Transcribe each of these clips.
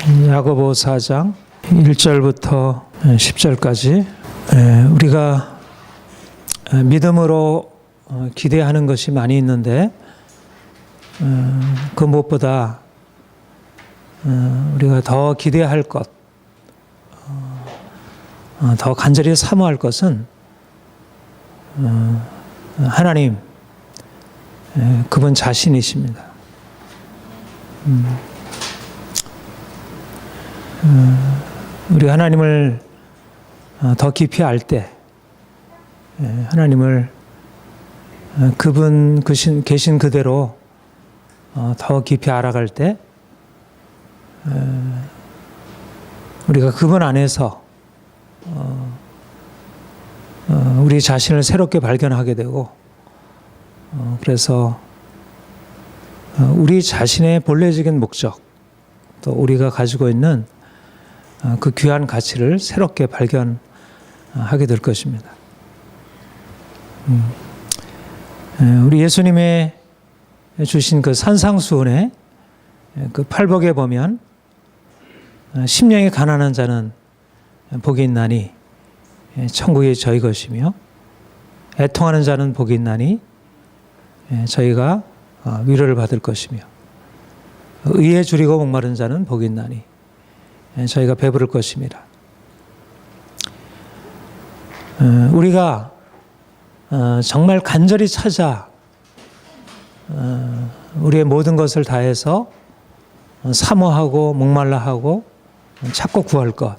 야고보 4장 1절부터 10절까지 우리가 믿음으로 기대하는 것이 많이 있는데 그 무엇보다 우리가 더 기대할 것, 더 간절히 사모할 것은 하나님, 그분 자신이십니다. 우리 하나님을 더 깊이 알 때, 하나님을 그분 계신 그대로 더 깊이 알아갈 때, 우리가 그분 안에서 우리 자신을 새롭게 발견하게 되고, 그래서 우리 자신의 본래적인 목적, 또 우리가 가지고 있는 그 귀한 가치를 새롭게 발견하게 될 것입니다. 우리 예수님의 주신 그 산상수훈의 그 팔복에 보면 심령이 가난한 자는 복이 있나니 천국이 저희 것이며 애통하는 자는 복이 있나니 저희가 위로를 받을 것이며 의에 줄이고 목마른 자는 복이 있나니 저희가 배부를 것입니다. 우리가 정말 간절히 찾아 우리의 모든 것을 다해서 사모하고 목말라하고 찾고 구할 것,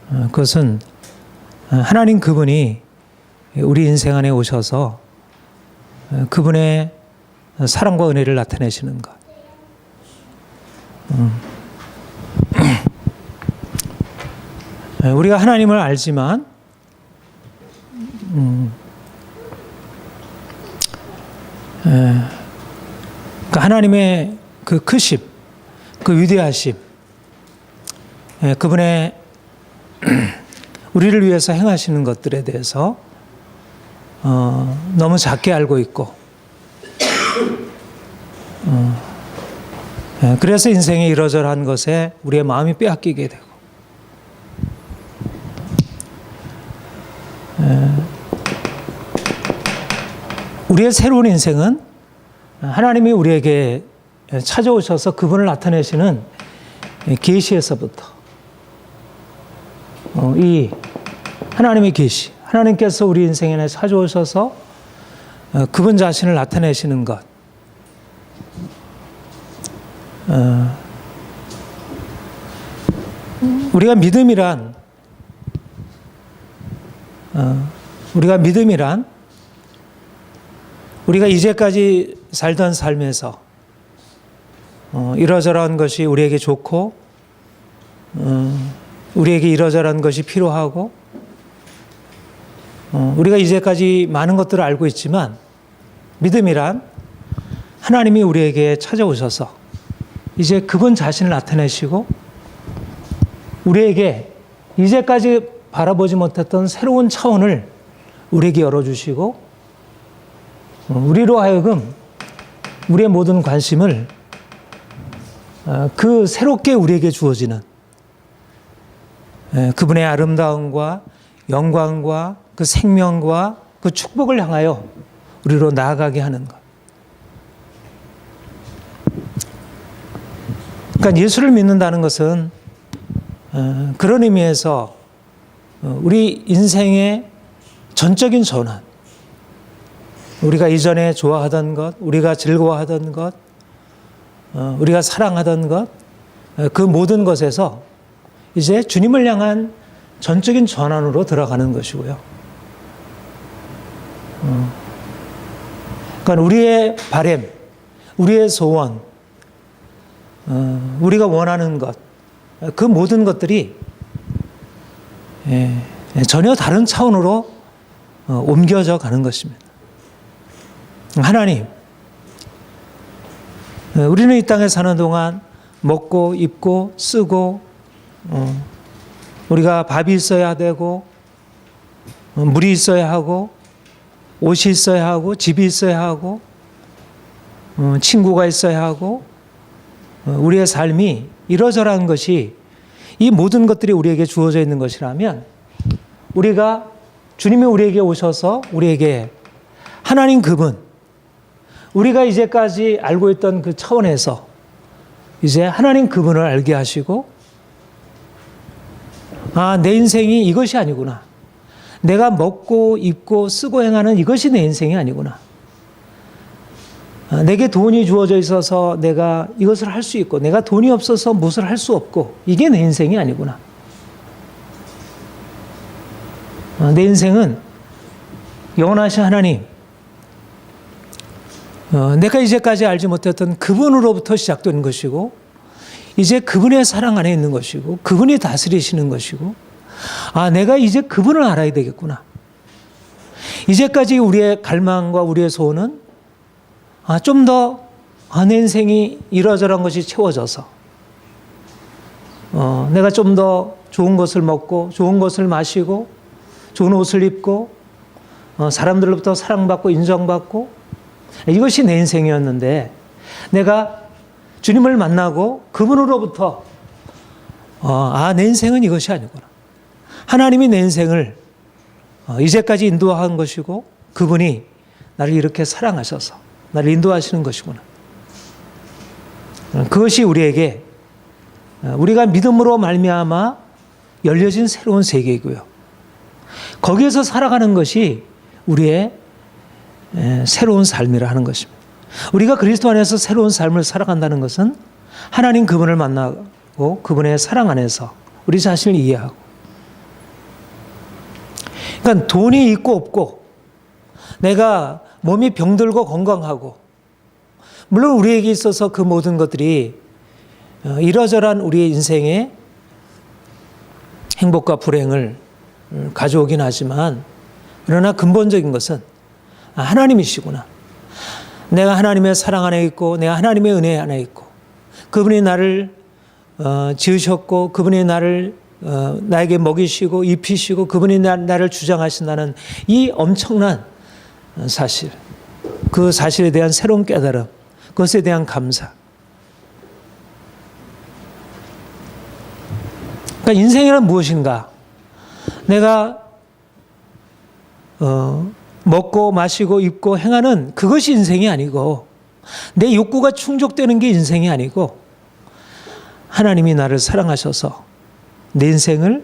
그것은 하나님 그분이 우리 인생 안에 오셔서 그분의 사랑과 은혜를 나타내시는 것. 우리가 하나님을 알지만 그 하나님의 그 크심, 그 위대하심, 그분의 우리를 위해서 행하시는 것들에 대해서 너무 작게 알고 있고, 그래서 인생이 이러저러한 것에 우리의 마음이 빼앗기게 되고, 우리의 새로운 인생은 하나님이 우리에게 찾아오셔서 그분을 나타내시는 계시에서부터, 이 하나님의 계시, 하나님께서 우리 인생에 찾아오셔서 그분 자신을 나타내시는 것, 우리가 믿음이란 우리가 이제까지 살던 삶에서 이러저러한 것이 우리에게 좋고, 우리에게 이러저러한 것이 필요하고, 우리가 이제까지 많은 것들을 알고 있지만, 믿음이란 하나님이 우리에게 찾아오셔서 이제 그분 자신을 나타내시고 우리에게 이제까지 바라보지 못했던 새로운 차원을 우리에게 열어주시고, 우리로 하여금 우리의 모든 관심을 그 새롭게 우리에게 주어지는 그분의 아름다움과 영광과 그 생명과 그 축복을 향하여 우리로 나아가게 하는 것. 그러니까 예수를 믿는다는 것은 그런 의미에서 우리 인생의 전적인 전환, 우리가 이전에 좋아하던 것, 우리가 즐거워하던 것, 우리가 사랑하던 것, 그 모든 것에서 이제 주님을 향한 전적인 전환으로 들어가는 것이고요. 그러니까 우리의 바람, 우리의 소원, 우리가 원하는 것, 그 모든 것들이 전혀 다른 차원으로 옮겨져 가는 것입니다. 하나님, 우리는 이 땅에 사는 동안 먹고 입고 쓰고, 우리가 밥이 있어야 되고, 물이 있어야 하고, 옷이 있어야 하고, 집이 있어야 하고, 친구가 있어야 하고, 우리의 삶이 이러저러한 것이 이 모든 것들이 우리에게 주어져 있는 것이라면 우리가 주님이 우리에게 오셔서 우리에게 하나님 그분, 우리가 이제까지 알고 있던 그 차원에서 이제 하나님 그분을 알게 하시고, 아, 내 인생이 이것이 아니구나. 내가 먹고 입고 쓰고 행하는 이것이 내 인생이 아니구나. 내게 돈이 주어져 있어서 내가 이것을 할 수 있고, 내가 돈이 없어서 무엇을 할 수 없고, 이게 내 인생이 아니구나. 내 인생은 영원하신 하나님, 내가 이제까지 알지 못했던 그분으로부터 시작된 것이고, 이제 그분의 사랑 안에 있는 것이고, 그분이 다스리시는 것이고, 아, 내가 이제 그분을 알아야 되겠구나. 이제까지 우리의 갈망과 우리의 소원은 좀 더 내 인생이 이러저러한 것이 채워져서 내가 좀 더 좋은 것을 먹고 좋은 것을 마시고 좋은 옷을 입고 사람들로부터 사랑받고 인정받고, 이것이 내 인생이었는데 내가 주님을 만나고 그분으로부터 내 인생은 이것이 아니구나. 하나님이 내 인생을 이제까지 인도한 것이고 그분이 나를 이렇게 사랑하셔서 나를 인도하시는 것이구나. 그것이 우리에게 우리가 믿음으로 말미암아 열려진 새로운 세계이고요. 거기에서 살아가는 것이 우리의 새로운 삶이라 하는 것입니다. 우리가 그리스도 안에서 새로운 삶을 살아간다는 것은 하나님 그분을 만나고 그분의 사랑 안에서 우리 자신을 이해하고, 그러니까 돈이 있고 없고 내가 몸이 병들고 건강하고, 물론 우리에게 있어서 그 모든 것들이 이러저러한 우리의 인생의 행복과 불행을 가져오긴 하지만, 그러나 근본적인 것은 하나님이시구나. 내가 하나님의 사랑 안에 있고 내가 하나님의 은혜 안에 있고, 그분이 나를 지으셨고 그분이 나를 나에게 먹이시고 입히시고 그분이 나를 주장하신다는 이 엄청난 사실, 그 사실에 대한 새로운 깨달음, 그것에 대한 감사. 그러니까 인생이란 무엇인가? 내가 먹고 마시고 입고 행하는 그것이 인생이 아니고, 내 욕구가 충족되는 게 인생이 아니고, 하나님이 나를 사랑하셔서 내 인생을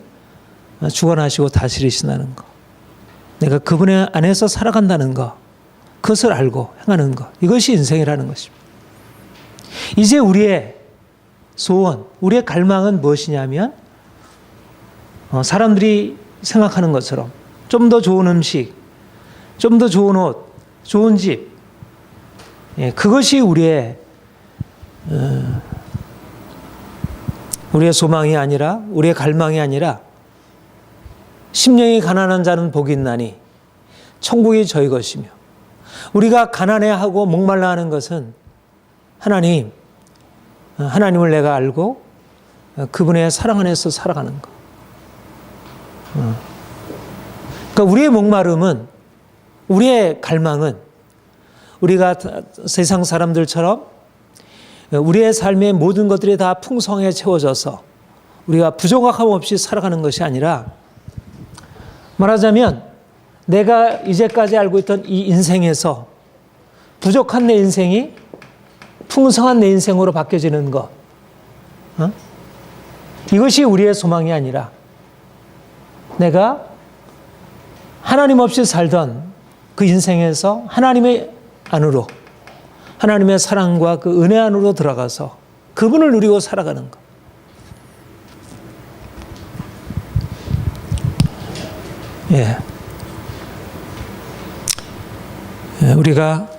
주관하시고 다스리신다는 것, 내가 그분의 안에서 살아간다는 것, 그것을 알고 행하는 것, 이것이 인생이라는 것입니다. 이제 우리의 소원, 우리의 갈망은 무엇이냐면 사람들이 생각하는 것처럼 좀 더 좋은 음식, 좀 더 좋은 옷, 좋은 집, 그것이 우리의 소망이 아니라, 우리의 갈망이 아니라, 심령이 가난한 자는 복이 있나니 천국이 저희 것이며, 우리가 가난해하고 목말라 하는 것은 하나님을 내가 알고 그분의 사랑 안에서 살아가는 것. 그러니까 우리의 목마름은, 우리의 갈망은 우리가 세상 사람들처럼 우리의 삶의 모든 것들이 다 풍성하게 채워져서 우리가 부족함 없이 살아가는 것이 아니라, 말하자면 내가 이제까지 알고 있던 이 인생에서 부족한 내 인생이 풍성한 내 인생으로 바뀌어지는 것, 이것이 우리의 소망이 아니라, 내가 하나님 없이 살던 그 인생에서 하나님의 안으로, 하나님의 사랑과 그 은혜 안으로 들어가서 그분을 누리고 살아가는 것. 우리가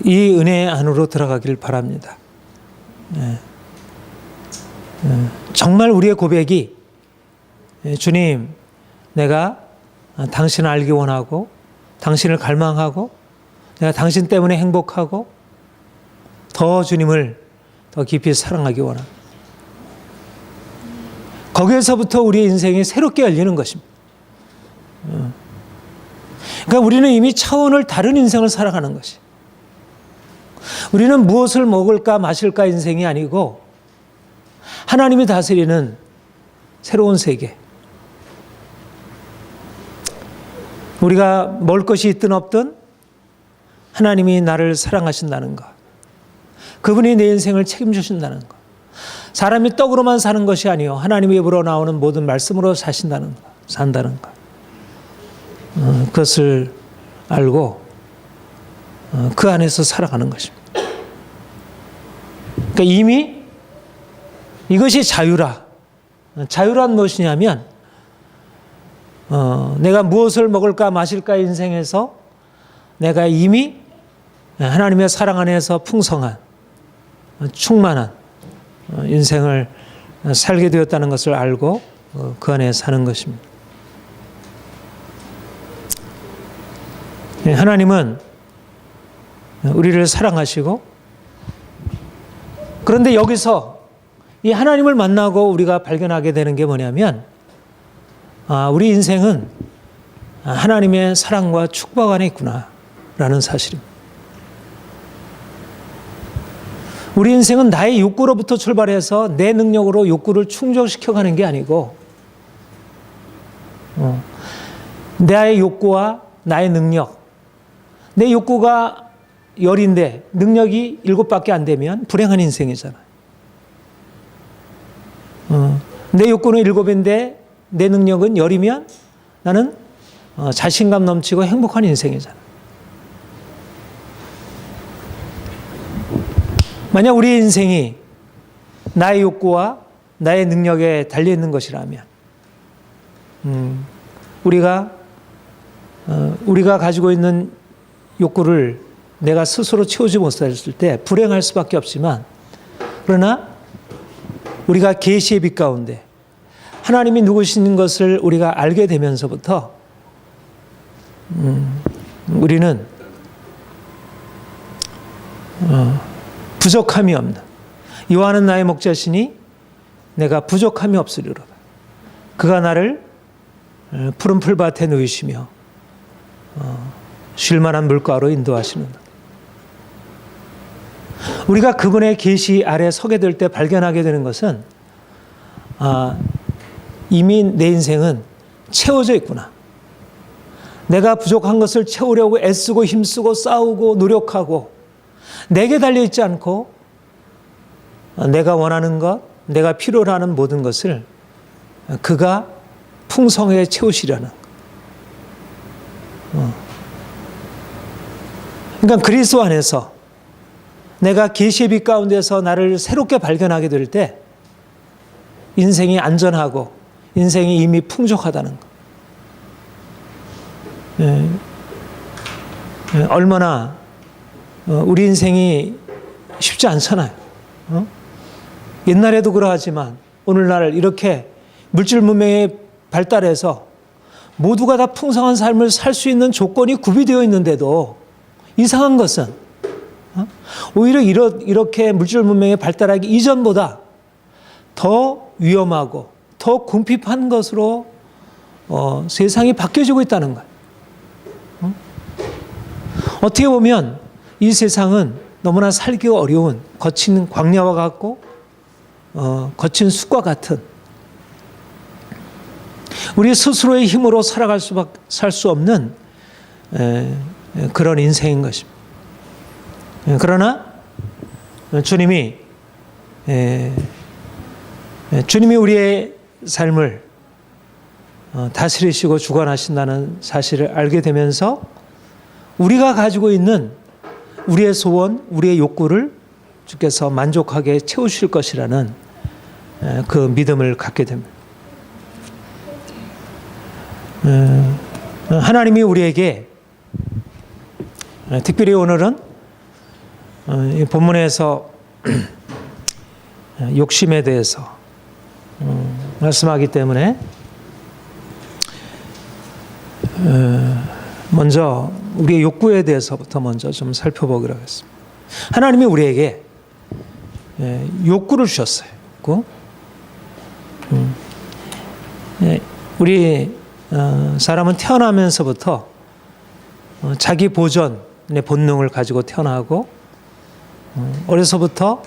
이 은혜 안으로 들어가길 바랍니다. 정말 우리의 고백이, 주님, 내가 당신을 알기 원하고 당신을 갈망하고 내가 당신 때문에 행복하고 더 주님을 더 깊이 사랑하기 원합니다. 거기에서부터 우리의 인생이 새롭게 열리는 것입니다. 그러니까 우리는 이미 차원을 다른 인생을 살아가는 것이, 우리는 무엇을 먹을까 마실까 인생이 아니고 하나님이 다스리는 새로운 세계. 우리가 먹을 것이 있든 없든 하나님이 나를 사랑하신다는 것. 그분이 내 인생을 책임지신다는 것. 사람이 떡으로만 사는 것이 아니요 하나님의 입으로 나오는 모든 말씀으로 산다는 것. 그것을 알고 그 안에서 살아가는 것입니다. 그러니까 이미 이것이 자유라. 자유란 무엇이냐면 내가 무엇을 먹을까 마실까 인생에서 내가 이미 하나님의 사랑 안에서 풍성한 충만한 인생을 살게 되었다는 것을 알고 그 안에 사는 것입니다. 하나님은 우리를 사랑하시고 그런데 여기서 이 하나님을 만나고 우리가 발견하게 되는 게 뭐냐면 우리 인생은 하나님의 사랑과 축복 안에 있구나라는 사실입니다. 우리 인생은 나의 욕구로부터 출발해서 내 능력으로 욕구를 충족시켜가는 게 아니고 나의 욕구와 나의 능력, 내 욕구가 10인데 능력이 7밖에 안 되면 불행한 인생이잖아요. 내 욕구는 7인데 내 능력은 10이면 나는 자신감 넘치고 행복한 인생이잖아요. 만약 우리 인생이 나의 욕구와 나의 능력에 달려있는 것이라면 우리가 가지고 있는 욕구를 내가 스스로 채우지 못했을 때 불행할 수밖에 없지만 그러나 우리가 계시의 빛 가운데 하나님이 누구신 것을 우리가 알게 되면서부터 우리는 부족함이 없는 여호와는 나의 목자시니 내가 부족함이 없으리로다. 그가 나를 푸른 풀밭에 누이시며 쉴 만한 물가로 인도하시는다. 우리가 그분의 계시 아래 서게 될 때 발견하게 되는 것은 이미 내 인생은 채워져 있구나. 내가 부족한 것을 채우려고 애쓰고 힘쓰고 싸우고 노력하고 내게 달려있지 않고 내가 원하는 것, 내가 필요로 하는 모든 것을 그가 풍성하게 채우시려는. 그러니까 그리스도 안에서 내가 계시의 빛 가운데서 나를 새롭게 발견하게 될 때 인생이 안전하고 인생이 이미 풍족하다는 것. 얼마나 우리 인생이 쉽지 않잖아요. 옛날에도 그러하지만 오늘날 이렇게 물질 문명이 발달해서 모두가 다 풍성한 삶을 살 수 있는 조건이 구비되어 있는데도 이상한 것은 오히려 이렇게 물질 문명이 발달하기 이전보다 더 위험하고 더 궁핍한 것으로 세상이 바뀌어지고 있다는 거예요. 어떻게 보면 이 세상은 너무나 살기가 어려운 거친 광야와 같고 거친 숲과 같은 우리 스스로의 힘으로 살 수 없는 그런 인생인 것입니다. 그러나 주님이 우리의 삶을 다스리시고 주관하신다는 사실을 알게 되면서 우리가 가지고 있는 우리의 소원, 우리의 욕구를 주께서 만족하게 채우실 것이라는 그 믿음을 갖게 됩니다. 하나님이 우리에게 특별히 오늘은 이 본문에서 욕심에 대해서 말씀하기 때문에 먼저 우리의 욕구에 대해서부터 먼저 좀 살펴보기로 하겠습니다. 하나님이 우리에게 욕구를 주셨어요. 우리 사람은 태어나면서부터 자기 보존의 본능을 가지고 태어나고 어려서부터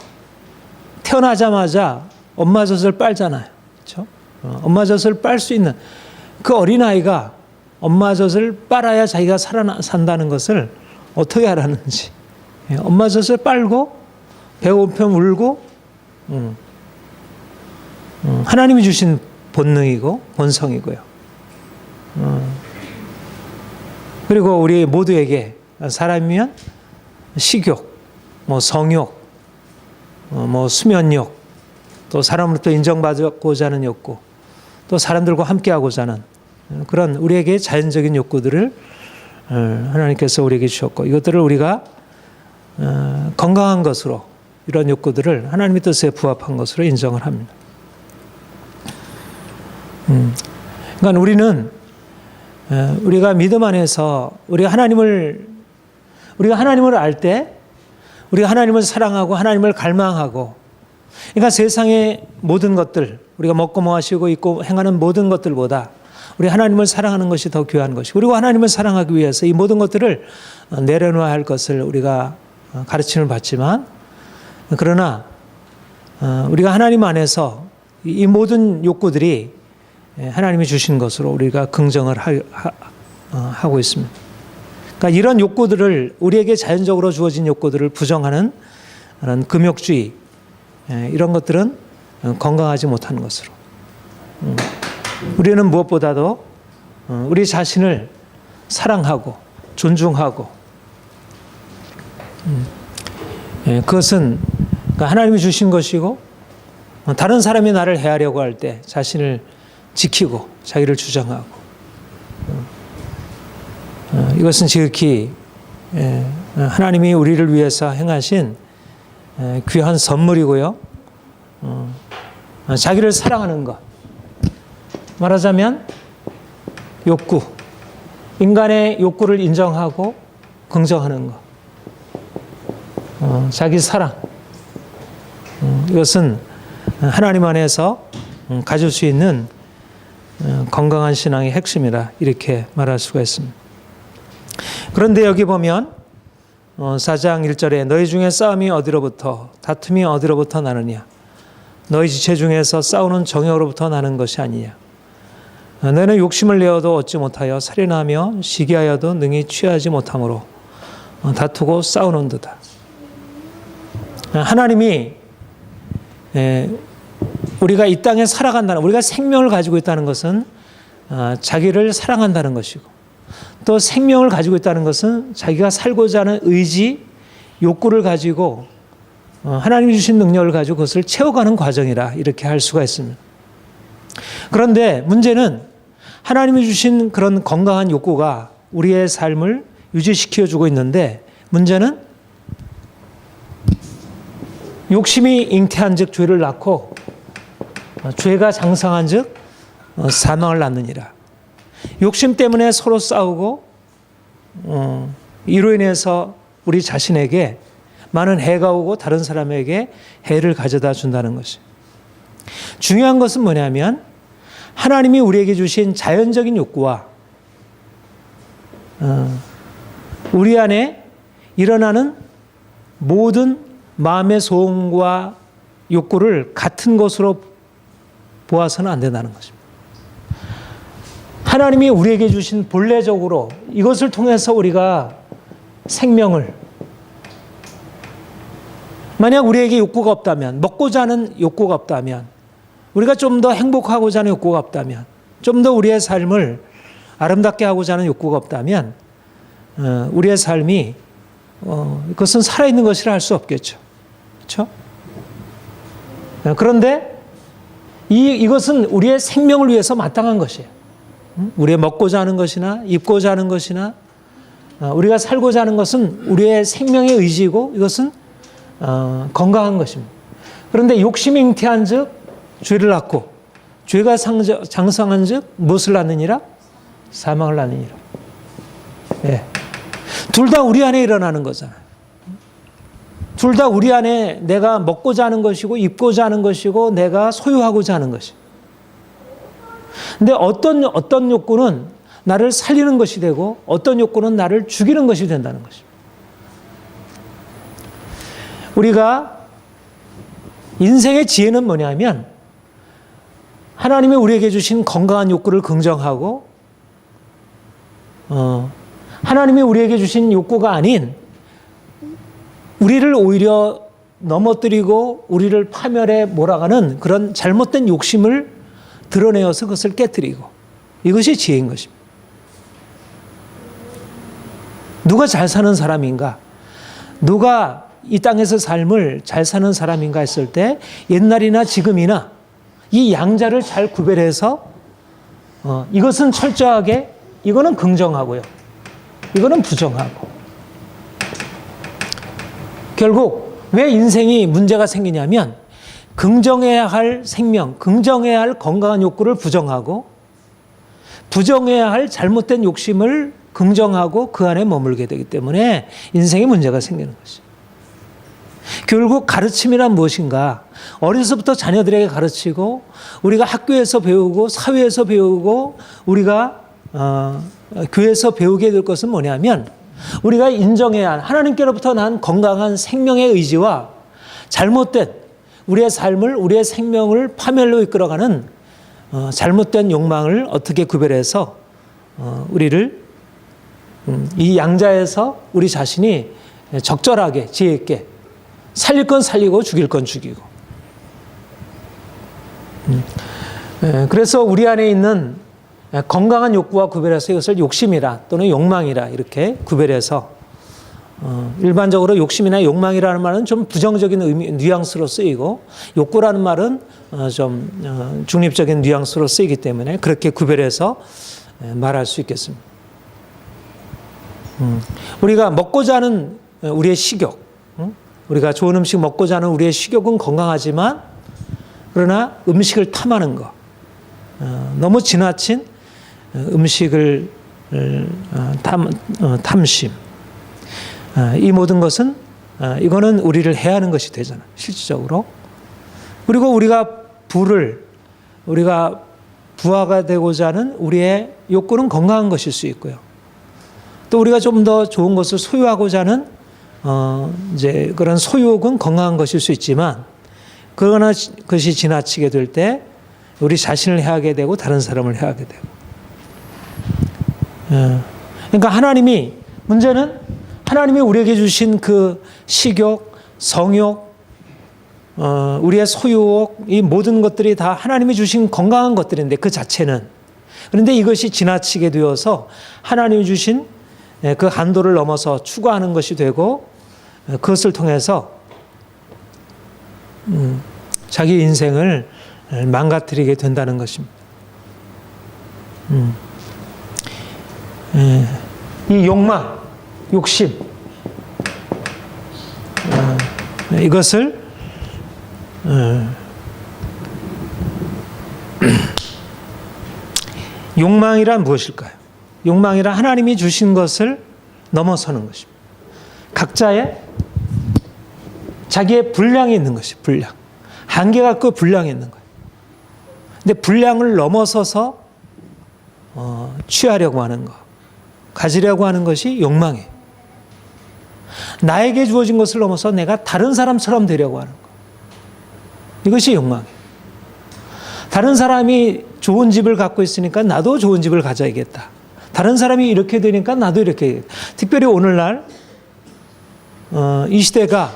태어나자마자 엄마 젖을 빨잖아요. 그렇죠? 엄마 젖을 빨 수 있는 그 어린아이가 엄마 젖을 빨아야 자기가 산다는 것을 어떻게 알았는지. 엄마 젖을 빨고 배고프면 울고 하나님이 주신 본능이고 본성이고요. 그리고 우리 모두에게 사람이면 식욕, 뭐 성욕, 뭐 수면욕, 또 사람으로부터 인정받고자 하는 욕구, 또 사람들과 함께하고자 하는 그런 우리에게 자연적인 욕구들을 하나님께서 우리에게 주셨고, 이것들을 우리가 건강한 것으로, 이런 욕구들을 하나님의 뜻에 부합한 것으로 인정을 합니다. 그러니까 우리가 믿음 안에서 우리가 하나님을 알 때, 우리가 하나님을 사랑하고 하나님을 갈망하고, 그러니까 세상의 모든 것들, 우리가 먹고 마시고 있고 행하는 모든 것들보다 우리 하나님을 사랑하는 것이 더 귀한 것이고, 그리고 하나님을 사랑하기 위해서 이 모든 것들을 내려놓아야 할 것을 우리가 가르침을 받지만, 그러나 우리가 하나님 안에서 이 모든 욕구들이 하나님이 주신 것으로 우리가 긍정을 하고 있습니다. 그러니까 이런 욕구들을, 우리에게 자연적으로 주어진 욕구들을 부정하는 금욕주의, 이런 것들은 건강하지 못한 것으로, 우리는 무엇보다도 우리 자신을 사랑하고 존중하고, 그것은 하나님이 주신 것이고, 다른 사람이 나를 해하려고 할 때 자신을 지키고 자기를 주장하고, 이것은 지극히 하나님이 우리를 위해서 행하신 귀한 선물이고요. 자기를 사랑하는 것, 말하자면 욕구, 인간의 욕구를 인정하고 긍정하는 것, 자기 사랑, 이것은 하나님 안에서 가질 수 있는 건강한 신앙의 핵심이라 이렇게 말할 수가 있습니다. 그런데 여기 보면 4장 1절에 너희 중에 싸움이 어디로부터, 다툼이 어디로부터 나느냐, 너희 지체 중에서 싸우는 정욕으로부터 나는 것이 아니냐, 너희는 욕심을 내어도 얻지 못하여 살인하며 시기하여도 능히 취하지 못함으로 다투고 싸우는도다. 하나님이 우리가 이 땅에 살아간다는, 우리가 생명을 가지고 있다는 것은 자기를 사랑한다는 것이고, 또 생명을 가지고 있다는 것은 자기가 살고자 하는 의지, 욕구를 가지고 하나님이 주신 능력을 가지고 그것을 채워가는 과정이라 이렇게 할 수가 있습니다. 그런데 문제는 하나님이 주신 그런 건강한 욕구가 우리의 삶을 유지시켜주고 있는데, 문제는 욕심이 잉태한 즉 죄를 낳고, 죄가 장성한 즉 사망을 낳느니라. 욕심 때문에 서로 싸우고, 이로 인해서 우리 자신에게 많은 해가 오고 다른 사람에게 해를 가져다 준다는 것이. 중요한 것은 뭐냐면, 하나님이 우리에게 주신 자연적인 욕구와 우리 안에 일어나는 모든 마음의 소원과 욕구를 같은 것으로 보아서는 안 된다는 것입니다. 하나님이 우리에게 주신 본래적으로 이것을 통해서 우리가 생명을, 만약 우리에게 욕구가 없다면, 먹고자 하는 욕구가 없다면, 우리가 좀 더 행복하고자 하는 욕구가 없다면, 좀 더 우리의 삶을 아름답게 하고자 하는 욕구가 없다면, 우리의 삶이 그것은 살아있는 것이라 할 수 없겠죠. 그렇죠? 그런데 이것은 우리의 생명을 위해서 마땅한 것이에요. 우리의 먹고자 하는 것이나 입고자 하는 것이나 우리가 살고자 하는 것은 우리의 생명의 의지이고, 이것은 건강한 것입니다. 그런데 욕심이 잉태한 즉 죄를 낳고, 죄가 장성한 즉 무엇을 낳느니라? 사망을 낳느니라. 예. 둘 다 우리 안에 일어나는 거잖아요. 둘 다 우리 안에 내가 먹고자 하는 것이고, 입고자 하는 것이고, 내가 소유하고자 하는 것이. 근데 어떤 욕구는 나를 살리는 것이 되고, 어떤 욕구는 나를 죽이는 것이 된다는 것입니다. 우리가 인생의 지혜는 뭐냐면 하나님이 우리에게 주신 건강한 욕구를 긍정하고 하나님이 우리에게 주신 욕구가 아닌 우리를 오히려 넘어뜨리고 우리를 파멸에 몰아가는 그런 잘못된 욕심을 드러내어서 그것을 깨뜨리고, 이것이 지혜인 것입니다. 누가 잘 사는 사람인가? 누가 이 땅에서 삶을 잘 사는 사람인가 했을 때 옛날이나 지금이나 이 양자를 잘 구별해서 이것은 철저하게, 이거는 긍정하고요, 이거는 부정하고. 결국 왜 인생이 문제가 생기냐면 긍정해야 할 생명, 긍정해야 할 건강한 욕구를 부정하고 부정해야 할 잘못된 욕심을 긍정하고 그 안에 머물게 되기 때문에 인생에 문제가 생기는 것이죠. 결국 가르침이란 무엇인가? 어려서부터 자녀들에게 가르치고 우리가 학교에서 배우고 사회에서 배우고 우리가 교회에서 배우게 될 것은 뭐냐면 우리가 인정해야 할 하나님께로부터 난 건강한 생명의 의지와 잘못된 우리의 삶을, 우리의 생명을 파멸로 이끌어가는 잘못된 욕망을 어떻게 구별해서 우리를 이 양자에서 우리 자신이 적절하게 지혜 있게 살릴 건 살리고 죽일 건 죽이고. 그래서 우리 안에 있는 건강한 욕구와 구별해서 이것을 욕심이라 또는 욕망이라 이렇게 구별해서 일반적으로 욕심이나 욕망이라는 말은 좀 부정적인 의미, 뉘앙스로 쓰이고 욕구라는 말은 좀 중립적인 뉘앙스로 쓰이기 때문에 그렇게 구별해서 말할 수 있겠습니다. 우리가 먹고자 하는 우리의 식욕, 우리가 좋은 음식 먹고자 하는 우리의 식욕은 건강하지만 그러나 음식을 탐하는 것, 너무 지나친 음식을 탐심, 이 모든 것은 이거는 우리를 해하는 것이 되잖아요, 실질적으로. 그리고 우리가 부하가 되고자 하는 우리의 욕구는 건강한 것일 수 있고요. 또 우리가 좀 더 좋은 것을 소유하고자 하는 이제 그런 소유욕은 건강한 것일 수 있지만 그러나 그것이 지나치게 될 때 우리 자신을 해하게 되고 다른 사람을 해하게 되고. 그러니까 문제는 하나님이 우리에게 주신 그 식욕, 성욕, 우리의 소유욕, 이 모든 것들이 다 하나님이 주신 건강한 것들인데 그 자체는. 그런데 이것이 지나치게 되어서 하나님이 주신 그 한도를 넘어서 추구하는 것이 되고 그것을 통해서 자기 인생을 망가뜨리게 된다는 것입니다. 이 욕망, 욕심, 이것을 욕망이란 무엇일까요? 욕망이란 하나님이 주신 것을 넘어서는 것입니다. 각자의 자기의 분량이 있는 것이 분량. 한계가 있고 분량이 있는 거예요. 근데 분량을 넘어서서 취하려고 하는 것, 가지려고 하는 것이 욕망이에요. 나에게 주어진 것을 넘어서 내가 다른 사람처럼 되려고 하는 것. 이것이 욕망이에요. 다른 사람이 좋은 집을 갖고 있으니까 나도 좋은 집을 가져야겠다. 다른 사람이 이렇게 되니까 나도 이렇게 해야겠다. 특별히 오늘날 이 시대가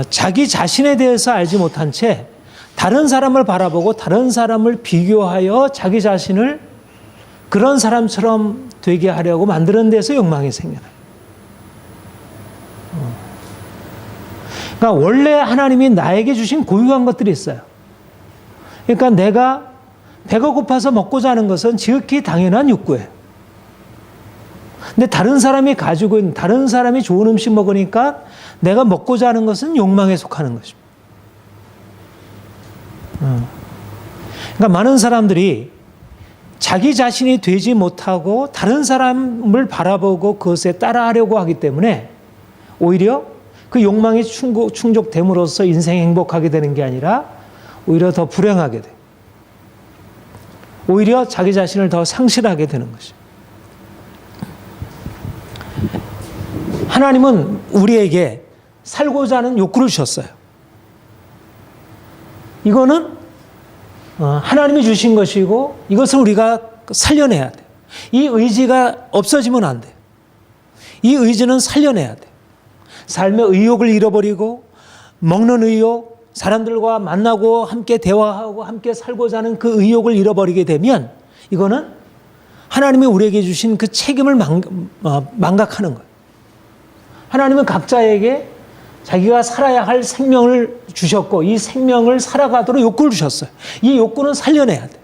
자기 자신에 대해서 알지 못한 채 다른 사람을 바라보고 다른 사람을 비교하여 자기 자신을 그런 사람처럼 되게 하려고 만드는 데서 욕망이 생겨나요. 그러니까 원래 하나님이 나에게 주신 고유한 것들이 있어요. 그러니까 내가 배가 고파서 먹고자 하는 것은 지극히 당연한 욕구예요. 근데 다른 사람이 가지고 있는, 다른 사람이 좋은 음식 먹으니까 내가 먹고자 하는 것은 욕망에 속하는 것입니다. 그러니까 많은 사람들이 자기 자신이 되지 못하고 다른 사람을 바라보고 그것에 따라하려고 하기 때문에 오히려 그 욕망이 충족됨으로써 인생이 행복하게 되는 게 아니라 오히려 더 불행하게 돼. 오히려 자기 자신을 더 상실하게 되는 것이죠. 하나님은 우리에게 살고자 하는 욕구를 주셨어요. 이거는 하나님이 주신 것이고 이것을 우리가 살려내야 돼요. 이 의지가 없어지면 안 돼요. 이 의지는 살려내야 돼요. 삶의 의욕을 잃어버리고 먹는 의욕, 사람들과 만나고 함께 대화하고 함께 살고자 하는 그 의욕을 잃어버리게 되면 이거는 하나님이 우리에게 주신 그 책임을 망각하는 거예요. 하나님은 각자에게 자기가 살아야 할 생명을 주셨고 이 생명을 살아가도록 욕구를 주셨어요. 이 욕구는 살려내야 돼요.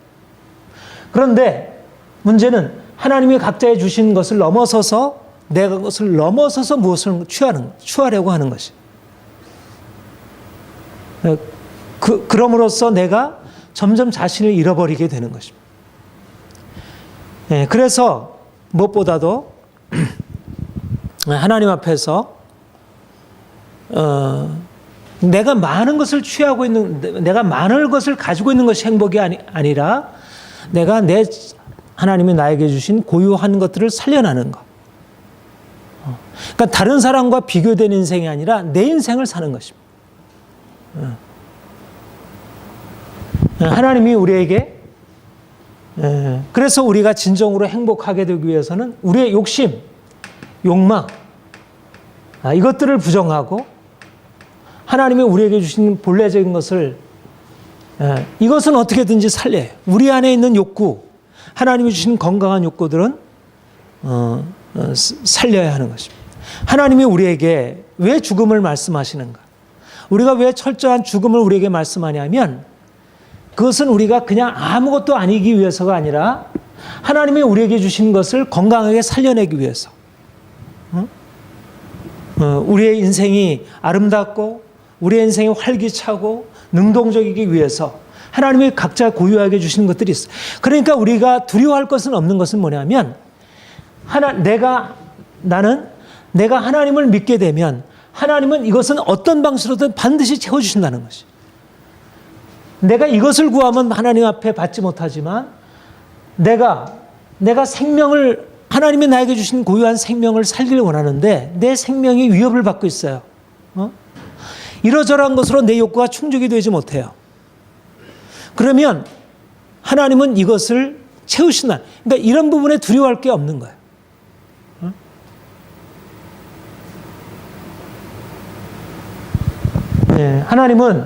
그런데 문제는 하나님이 각자에 주신 것을 넘어서서 내가 그것을 넘어서서 무엇을 취하려고 하는 것이. 그럼으로써 내가 점점 자신을 잃어버리게 되는 것입니다. 그래서 무엇보다도 하나님 앞에서 내가 많은 것을 취하고 있는, 내가 많은 것을 가지고 있는 것이 행복이 아니라 내가 하나님이 나에게 주신 고유한 것들을 살려나는 것. 그러니까 다른 사람과 비교된 인생이 아니라 내 인생을 사는 것입니다. 하나님이 우리에게 그래서 우리가 진정으로 행복하게 되기 위해서는 우리의 욕심, 욕망 이것들을 부정하고 하나님이 우리에게 주신 본래적인 것을 이것은 어떻게든지 살려요. 우리 안에 있는 욕구, 하나님이 주신 건강한 욕구들은 살려야 하는 것입니다. 하나님이 우리에게 왜 죽음을 말씀하시는가? 우리가 왜 철저한 죽음을 우리에게 말씀하냐면 그것은 우리가 그냥 아무것도 아니기 위해서가 아니라 하나님이 우리에게 주신 것을 건강하게 살려내기 위해서. 우리의 인생이 아름답고 우리의 인생이 활기차고 능동적이기 위해서 하나님이 각자 고유하게 주신 것들이 있어요. 그러니까 우리가 두려워할 것은 없는 것은 뭐냐면 내가 하나님을 믿게 되면 하나님은 이것은 어떤 방식으로든 반드시 채워주신다는 것이. 내가 이것을 구하면 하나님 앞에 받지 못하지만 내가 생명을 하나님이 나에게 주신 고유한 생명을 살기를 원하는데 내 생명이 위협을 받고 있어요. 이러저러한 것으로 내 욕구가 충족이 되지 못해요. 그러면 하나님은 이것을 채우신다. 그러니까 이런 부분에 두려워할 게 없는 거예요. 네, 하나님은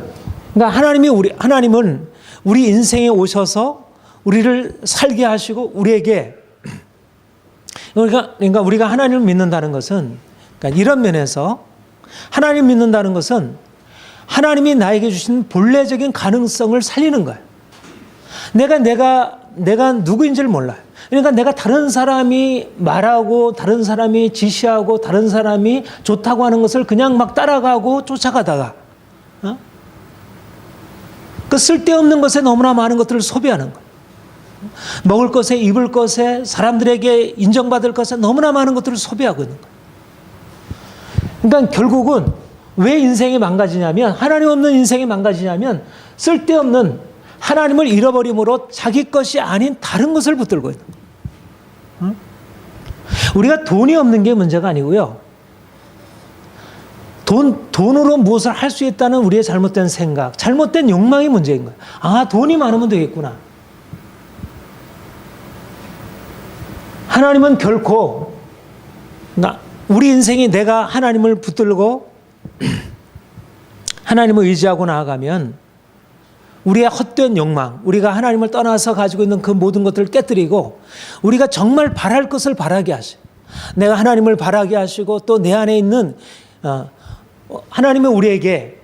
우리 인생에 오셔서 우리를 살게 하시고 우리에게 그러니까 우리가 하나님을 믿는다는 것은 그러니까 이런 면에서 하나님 믿는다는 것은 하나님이 나에게 주신 본래적인 가능성을 살리는 거예요. 내가 누구인지를 몰라요. 그러니까 내가 다른 사람이 말하고 다른 사람이 지시하고 다른 사람이 좋다고 하는 것을 그냥 막 따라가고 쫓아가다가 그 쓸데없는 것에 너무나 많은 것들을 소비하는 거예요. 먹을 것에 입을 것에 사람들에게 인정받을 것에 너무나 많은 것들을 소비하고 있는 거예요. 그러니까 결국은 왜 인생이 망가지냐면 하나님 없는 인생이 망가지냐면 쓸데없는 하나님을 잃어버림으로 자기 것이 아닌 다른 것을 붙들고 있는 거예요. 우리가 돈이 없는 게 문제가 아니고요. 돈으로 무엇을 할 수 있다는 우리의 잘못된 생각, 잘못된 욕망이 문제인 거예요. 아, 돈이 많으면 되겠구나. 하나님은 결코 우리 인생이 내가 하나님을 붙들고 하나님을 의지하고 나아가면 우리의 헛된 욕망, 우리가 하나님을 떠나서 가지고 있는 그 모든 것들을 깨뜨리고 우리가 정말 바랄 것을 바라게 하시고 내가 하나님을 바라게 하시고 또 내 안에 있는 하나님은 우리에게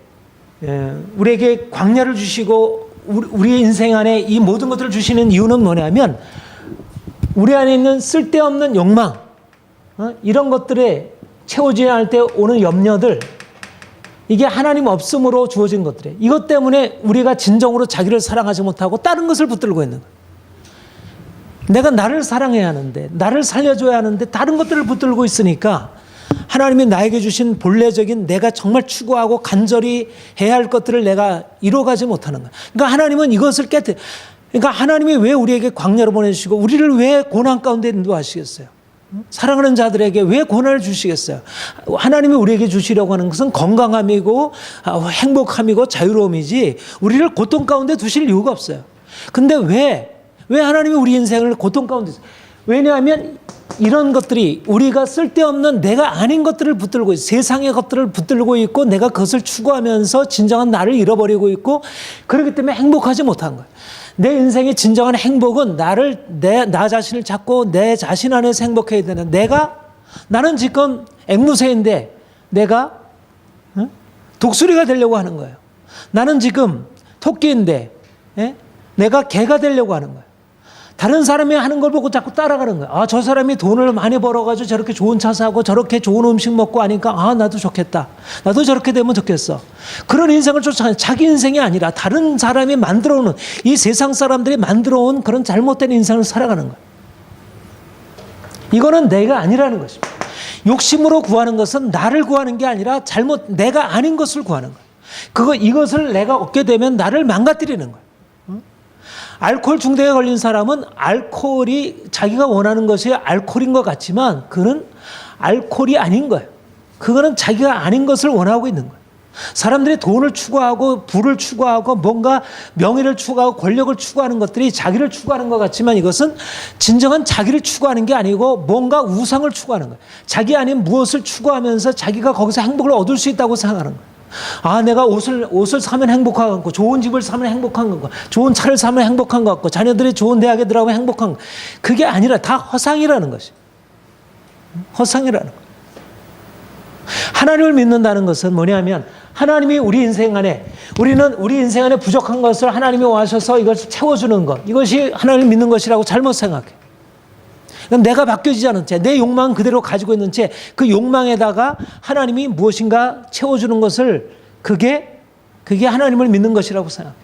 광야를 주시고 우리의 인생 안에 이 모든 것들을 주시는 이유는 뭐냐면 우리 안에 있는 쓸데없는 욕망 이런 것들에 채워지지 않을 때 오는 염려들 이게 하나님 없음으로 주어진 것들이에요. 이것 때문에 우리가 진정으로 자기를 사랑하지 못하고 다른 것을 붙들고 있는 거예요. 내가 나를 사랑해야 하는데 나를 살려줘야 하는데 다른 것들을 붙들고 있으니까 하나님이 나에게 주신 본래적인 내가 정말 추구하고 간절히 해야 할 것들을 내가 이루어가지 못하는 거예요. 그러니까 하나님은 이것을 그러니까 하나님이 왜 우리에게 광야로 보내주시고 우리를 왜 고난 가운데 인도하시겠어요? 사랑하는 자들에게 왜 고난을 주시겠어요? 하나님이 우리에게 주시려고 하는 것은 건강함이고 행복함이고 자유로움이지 우리를 고통 가운데 두실 이유가 없어요. 근데 왜 하나님이 우리 인생을 고통 가운데 왜냐하면 이런 것들이 우리가 쓸데없는 내가 아닌 것들을 붙들고 있고 세상의 것들을 붙들고 있고 내가 그것을 추구하면서 진정한 나를 잃어버리고 있고 그렇기 때문에 행복하지 못한 거예요. 내 인생의 진정한 행복은 나 자신을 찾고 내 자신 안에서 행복해야 되는 나는 지금 앵무새인데 내가 독수리가 되려고 하는 거예요. 나는 지금 토끼인데 내가 개가 되려고 하는 거예요. 다른 사람이 하는 걸 보고 자꾸 따라가는 거예요. 저 사람이 돈을 많이 벌어가지고 저렇게 좋은 차 사고 저렇게 좋은 음식 먹고 하니까 나도 좋겠다. 나도 저렇게 되면 좋겠어. 그런 인생을 쫓아가는 자기 인생이 아니라 다른 사람이 만들어오는 이 세상 사람들이 만들어온 그런 잘못된 인생을 살아가는 거예요. 이거는 내가 아니라는 것입니다. 욕심으로 구하는 것은 나를 구하는 게 아니라 내가 아닌 것을 구하는 거예요. 이것을 내가 얻게 되면 나를 망가뜨리는 거예요. 알코올 중독에 걸린 사람은 알코올이 자기가 원하는 것이 알코올인 것 같지만 그는 알코올이 아닌 거예요. 그거는 자기가 아닌 것을 원하고 있는 거예요. 사람들이 돈을 추구하고 부를 추구하고 뭔가 명예를 추구하고 권력을 추구하는 것들이 자기를 추구하는 것 같지만 이것은 진정한 자기를 추구하는 게 아니고 뭔가 우상을 추구하는 거예요. 자기 아닌 무엇을 추구하면서 자기가 거기서 행복을 얻을 수 있다고 생각하는 거예요. 내가 옷을 사면 행복한 것 같고, 좋은 집을 사면 행복한 것 같고, 좋은 차를 사면 행복한 것 같고, 자녀들이 좋은 대학에 들어가면 행복한 것 같고, 그게 아니라 다 허상이라는 것이. 허상이라는 것. 하나님을 믿는다는 것은 뭐냐면, 하나님이 우리 인생 안에, 우리는 우리 인생 안에 부족한 것을 하나님이 와셔서 이것을 채워주는 것, 이것이 하나님을 믿는 것이라고 잘못 생각해. 내가 바뀌어지지 않은 채, 내 욕망 그대로 가지고 있는 채, 그 욕망에다가 하나님이 무엇인가 채워주는 것을, 그게 하나님을 믿는 것이라고 생각해요.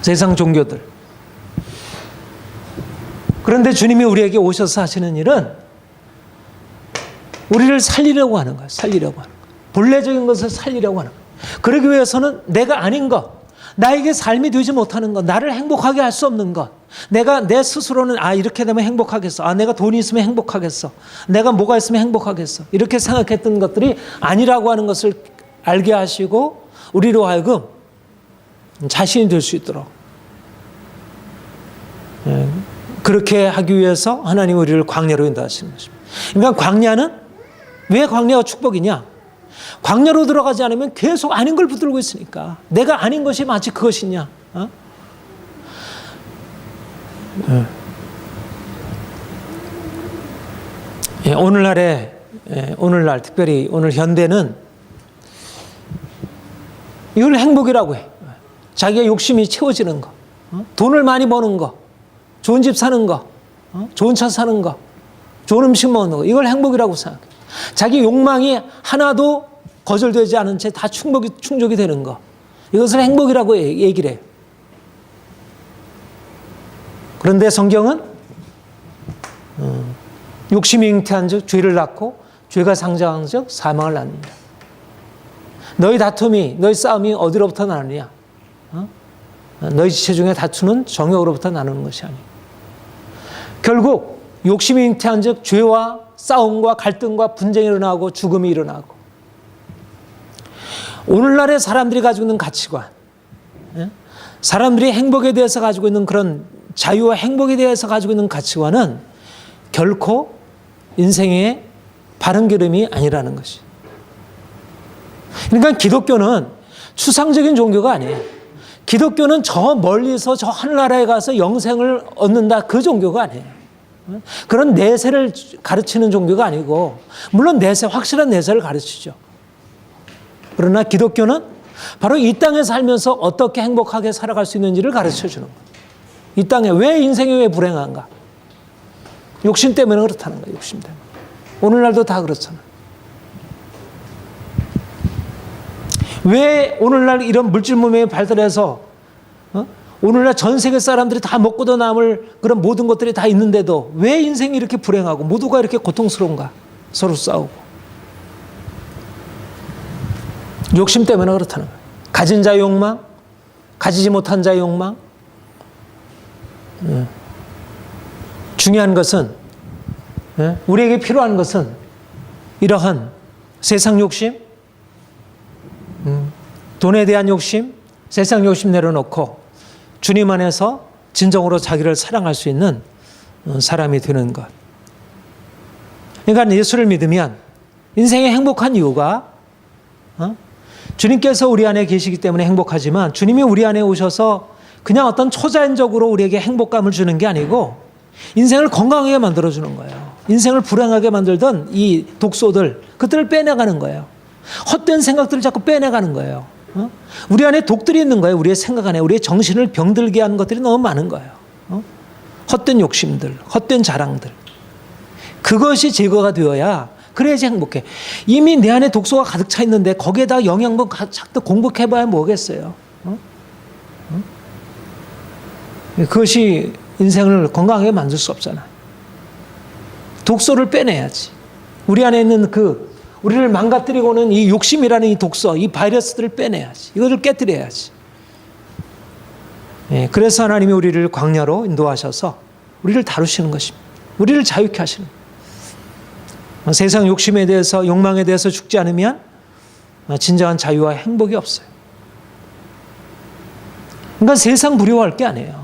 세상 종교들. 그런데 주님이 우리에게 오셔서 하시는 일은 우리를 살리려고 하는 거예요. 살리려고 하는 거예요. 본래적인 것을 살리려고 하는 거예요. 그러기 위해서는 내가 아닌 것, 나에게 삶이 되지 못하는 것, 나를 행복하게 할 수 없는 것, 내가 내 스스로는 이렇게 되면 행복하겠어, 내가 돈이 있으면 행복하겠어, 내가 뭐가 있으면 행복하겠어, 이렇게 생각했던 것들이 아니라고 하는 것을 알게 하시고 우리로 하여금 자신이 될 수 있도록 그렇게 하기 위해서 하나님 우리를 광야로 인도하시는 것입니다. 그러니까 광야는 왜 광야가 축복이냐? 광야로 들어가지 않으면 계속 아닌 걸 붙들고 있으니까. 내가 아닌 것이 마치 그것이냐? 오늘날 특별히 오늘 현대는 이걸 행복이라고 해. 자기의 욕심이 채워지는 거, 돈을 많이 버는 거, 좋은 집 사는 거, 좋은 차 사는 거, 좋은 음식 먹는 거, 이걸 행복이라고 생각해. 자기 욕망이 하나도 거절되지 않은 채 다 충족이 되는 거, 이것을 행복이라고 얘기를 해요. 그런데 성경은 욕심이 잉태한 즉 죄를 낳고 죄가 상장한 즉 사망을 낳는다. 너희 싸움이 어디로부터 나느냐? 너희 지체 중에 다투는 정욕으로부터 나누는 것이 아니야. 결국 욕심이 잉태한 즉 죄와 싸움과 갈등과 분쟁이 일어나고 죽음이 일어나고, 오늘날의 사람들이 가지고 있는 가치관, 사람들이 행복에 대해서 가지고 있는 그런 자유와 행복에 대해서 가지고 있는 가치관은 결코 인생의 바른 기름이 아니라는 것이. 그러니까 기독교는 추상적인 종교가 아니에요. 기독교는 저 멀리서 저 하늘나라에 가서 영생을 얻는다, 그 종교가 아니에요. 그런 내세를 가르치는 종교가 아니고, 물론 확실한 내세를 가르치죠. 그러나 기독교는 바로 이 땅에 살면서 어떻게 행복하게 살아갈 수 있는지를 가르쳐 주는 거예요. 이 땅에 인생이 왜 불행한가? 욕심 때문에 그렇다는 거예요. 욕심 때문에. 오늘날도 다 그렇잖아요. 왜 오늘날 이런 물질 문명이 발달해서 오늘날 전 세계 사람들이 다 먹고도 남을 그런 모든 것들이 다 있는데도 왜 인생이 이렇게 불행하고 모두가 이렇게 고통스러운가? 서로 싸우고. 욕심 때문에 그렇다는 거예요. 가진 자의 욕망, 가지지 못한 자의 욕망, 중요한 것은, 우리에게 필요한 것은 이러한 세상 욕심, 돈에 대한 욕심, 세상 욕심 내려놓고 주님 안에서 진정으로 자기를 사랑할 수 있는 사람이 되는 것. 그러니까 예수를 믿으면 인생의 행복한 이유가 주님께서 우리 안에 계시기 때문에 행복하지만 주님이 우리 안에 오셔서 그냥 어떤 초자연적으로 우리에게 행복감을 주는 게 아니고 인생을 건강하게 만들어주는 거예요. 인생을 불행하게 만들던 이 독소들, 그들을 빼내가는 거예요. 헛된 생각들을 자꾸 빼내가는 거예요. 우리 안에 독들이 있는 거예요. 우리의 생각 안에, 우리의 정신을 병들게 하는 것들이 너무 많은 거예요. 헛된 욕심들, 헛된 자랑들. 그것이 제거가 되어야 그래야지 행복해. 이미 내 안에 독소가 가득 차 있는데 거기에다 영양분 자꾸 공급해봐야 뭐겠어요. 그것이 인생을 건강하게 만들 수 없잖아. 독소를 빼내야지. 우리 안에 있는 우리를 망가뜨리고는 이 욕심이라는 이 독소, 이 바이러스들을 빼내야지. 이것을 깨뜨려야지. 그래서 하나님이 우리를 광야로 인도하셔서 우리를 다루시는 것입니다. 우리를 자유케 하시는 거예요. 세상 욕심에 대해서, 욕망에 대해서 죽지 않으면 진정한 자유와 행복이 없어요. 그러니까 세상 부러워할 게 아니에요.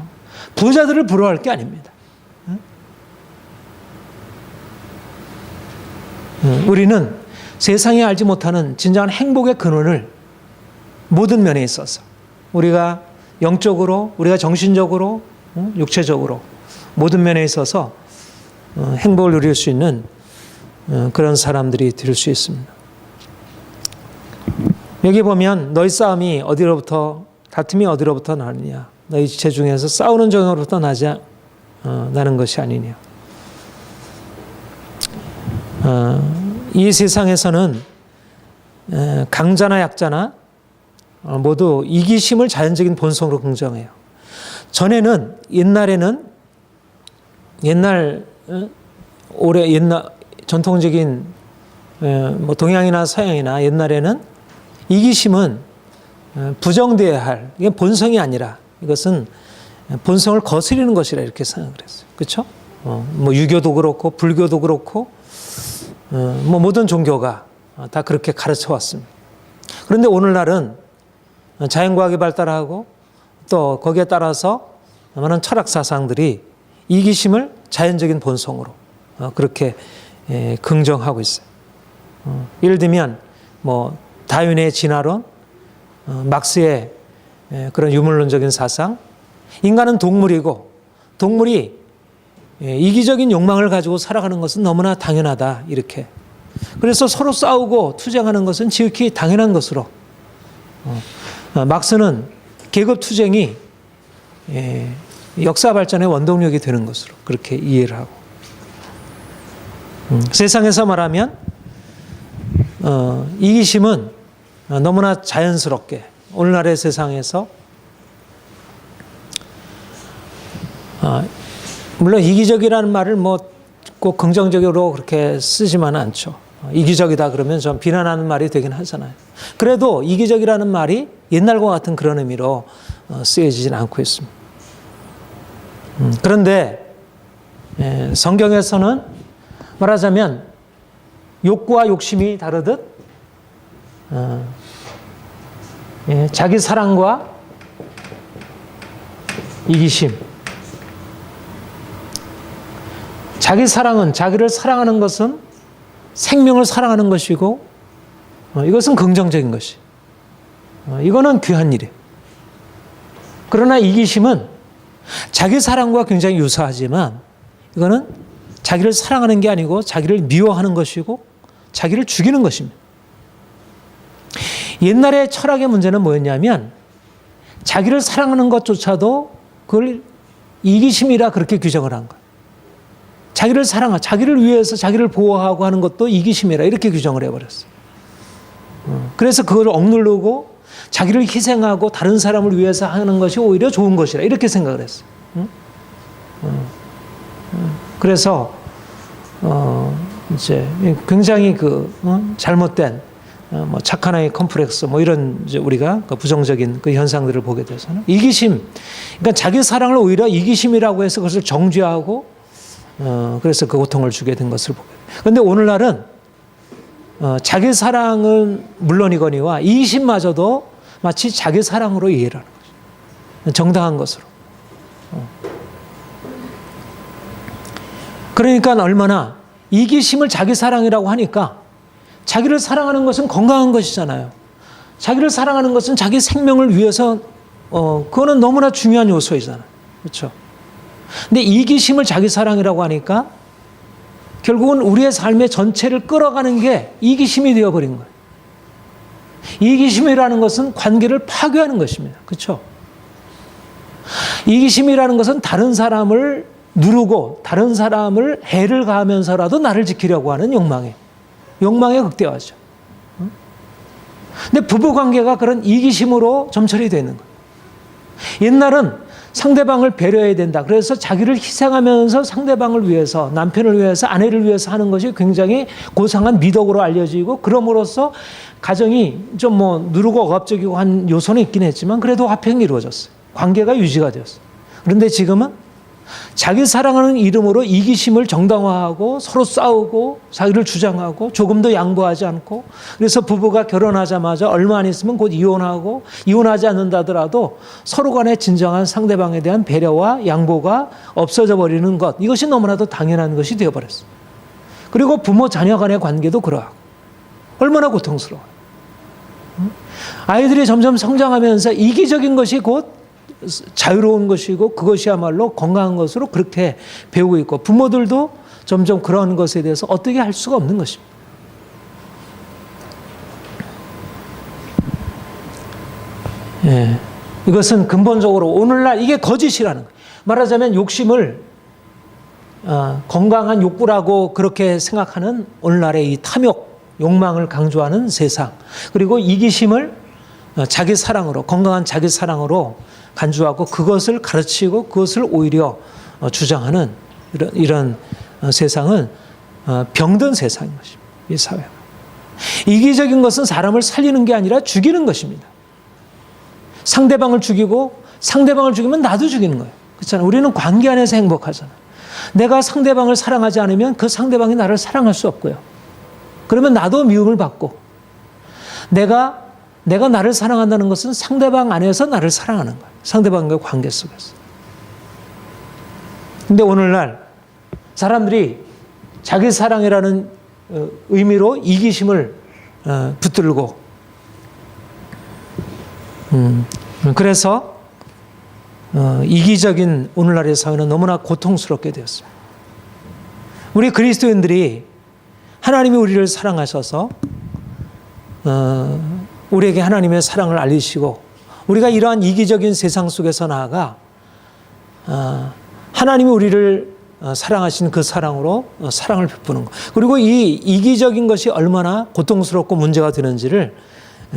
부자들을 부러워할 게 아닙니다. 우리는 세상이 알지 못하는 진정한 행복의 근원을 모든 면에 있어서 우리가 영적으로, 우리가 정신적으로, 육체적으로 모든 면에 있어서 행복을 누릴 수 있는 그런 사람들이 될 수 있습니다. 여기 보면 너희 싸움이 어디로부터, 다툼이 어디로부터 나느냐. 너희 지체 중에서 싸우는 전으로부터 나는 것이 아니냐. 이 세상에서는 강자나 약자나 모두 이기심을 자연적인 본성으로 긍정해요. 전에는, 옛날 전통적인 뭐 동양이나 서양이나 옛날에는 이기심은 부정되어야 할, 이게 본성이 아니라 이것은 본성을 거스리는 것이라 이렇게 생각을 했어요. 그렇죠? 뭐 유교도 그렇고 불교도 그렇고 뭐 모든 종교가 다 그렇게 가르쳐 왔습니다. 그런데 오늘날은 자연과학이 발달하고 또 거기에 따라서 많은 철학 사상들이 이기심을 자연적인 본성으로 그렇게 긍정하고 있어요. 예를 들면 뭐 다윈의 진화론, 막스의 그런 유물론적인 사상, 인간은 동물이고 동물이 이기적인 욕망을 가지고 살아가는 것은 너무나 당연하다, 이렇게. 그래서 서로 싸우고 투쟁하는 것은 지극히 당연한 것으로, 막스는 계급 투쟁이 역사 발전의 원동력이 되는 것으로 그렇게 이해를 하고, 세상에서 말하면 이기심은 너무나 자연스럽게 오늘날의 세상에서 물론 이기적이라는 말을 뭐 꼭 긍정적으로 그렇게 쓰지만은 않죠. 이기적이다 그러면 좀 비난하는 말이 되긴 하잖아요. 그래도 이기적이라는 말이 옛날과 같은 그런 의미로 쓰여지진 않고 있습니다. 그런데 성경에서는 말하자면 욕구와 욕심이 다르듯 자기 사랑과 이기심, 자기 사랑은, 자기를 사랑하는 것은 생명을 사랑하는 것이고 이것은 긍정적인 것이, 이거는 귀한 일이에요. 그러나 이기심은 자기 사랑과 굉장히 유사하지만 이거는 자기를 사랑하는 게 아니고 자기를 미워하는 것이고 자기를 죽이는 것입니다. 옛날의 철학의 문제는 뭐였냐면 자기를 사랑하는 것조차도 그걸 이기심이라 그렇게 규정을 한 거예요. 자기를 사랑하고 자기를 위해서 자기를 보호하고 하는 것도 이기심이라 이렇게 규정을 해버렸어요. 그래서 그걸 억누르고 자기를 희생하고 다른 사람을 위해서 하는 것이 오히려 좋은 것이라 이렇게 생각을 했어요. 그래서 이제 굉장히 잘못된 뭐 착한 아이 컴플렉스 뭐 이런 이제 우리가 부정적인 그 현상들을 보게 돼서는 이기심, 그러니까 자기 사랑을 오히려 이기심이라고 해서 그것을 정죄하고 그래서 그 고통을 주게 된 것을 보게 돼요. 그런데 오늘날은 자기 사랑은 물론이거니와 이기심마저도 마치 자기 사랑으로 이해를 하는 거죠. 정당한 것으로. 그러니까 얼마나 이기심을 자기 사랑이라고 하니까 자기를 사랑하는 것은 건강한 것이잖아요. 자기를 사랑하는 것은 자기 생명을 위해서 그거는 너무나 중요한 요소이잖아요. 그렇죠? 근데 이기심을 자기 사랑이라고 하니까 결국은 우리의 삶의 전체를 끌어가는 게 이기심이 되어버린 거예요. 이기심이라는 것은 관계를 파괴하는 것입니다. 그렇죠? 이기심이라는 것은 다른 사람을 누르고 다른 사람을 해를 가하면서라도 나를 지키려고 하는 욕망의 극대화죠. 근데 부부관계가 그런 이기심으로 점철이 되는 거예요. 옛날은 상대방을 배려해야 된다. 그래서 자기를 희생하면서 상대방을 위해서, 남편을 위해서, 아내를 위해서 하는 것이 굉장히 고상한 미덕으로 알려지고, 그럼으로써 가정이 좀 누르고 억압적이고 한 요소는 있긴 했지만 그래도 화평이 이루어졌어요. 관계가 유지가 되었어요. 그런데 지금은 자기 사랑하는 이름으로 이기심을 정당화하고 서로 싸우고 자기를 주장하고 조금도 양보하지 않고, 그래서 부부가 결혼하자마자 얼마 안 있으면 곧 이혼하고, 이혼하지 않는다더라도 서로 간에 진정한 상대방에 대한 배려와 양보가 없어져 버리는 것, 이것이 너무나도 당연한 것이 되어버렸어요. 그리고 부모 자녀 간의 관계도 그러하고 얼마나 고통스러워요. 아이들이 점점 성장하면서 이기적인 것이 곧 자유로운 것이고 그것이야말로 건강한 것으로 그렇게 배우고 있고, 부모들도 점점 그런 것에 대해서 어떻게 할 수가 없는 것입니다. 예, 이것은 근본적으로 오늘날 이게 거짓이라는 거예요. 말하자면 욕심을 건강한 욕구라고 그렇게 생각하는 오늘날의 이 탐욕, 욕망을 강조하는 세상, 그리고 이기심을 자기 사랑으로, 건강한 자기 사랑으로 간주하고 그것을 가르치고 그것을 오히려 주장하는 이런 세상은 병든 세상인 것입니다. 이 사회가. 이기적인 것은 사람을 살리는 게 아니라 죽이는 것입니다. 상대방을 죽이고 상대방을 죽이면 나도 죽이는 거예요. 그렇잖아요. 우리는 관계 안에서 행복하잖아요. 내가 상대방을 사랑하지 않으면 그 상대방이 나를 사랑할 수 없고요. 그러면 나도 미움을 받고, 내가 나를 사랑한다는 것은 상대방 안에서 나를 사랑하는 거예요. 상대방과의 관계 속에서. 근데 오늘날 사람들이 자기 사랑이라는 의미로 이기심을 붙들고, 그래서 이기적인 오늘날의 사회는 너무나 고통스럽게 되었습니다. 우리 그리스도인들이 하나님이 우리를 사랑하셔서 우리에게 하나님의 사랑을 알리시고, 우리가 이러한 이기적인 세상 속에서 나아가 하나님이 우리를 사랑하신 그 사랑으로 사랑을 베푸는 것, 그리고 이 이기적인 것이 얼마나 고통스럽고 문제가 되는지를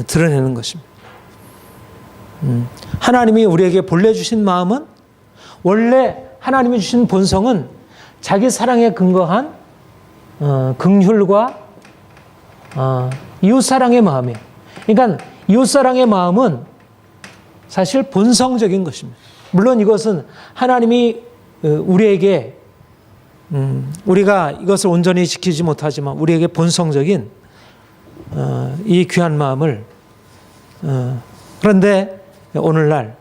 드러내는 것입니다. 하나님이 우리에게 본래 주신 마음은, 원래 하나님이 주신 본성은 자기 사랑에 근거한 긍휼과 이웃사랑의 마음이에요. 그러니까 이웃사랑의 마음은 사실 본성적인 것입니다. 물론 이것은 하나님이 우리에게 우리가 이것을 온전히 지키지 못하지만 우리에게 본성적인 이 귀한 마음을, 그런데 오늘날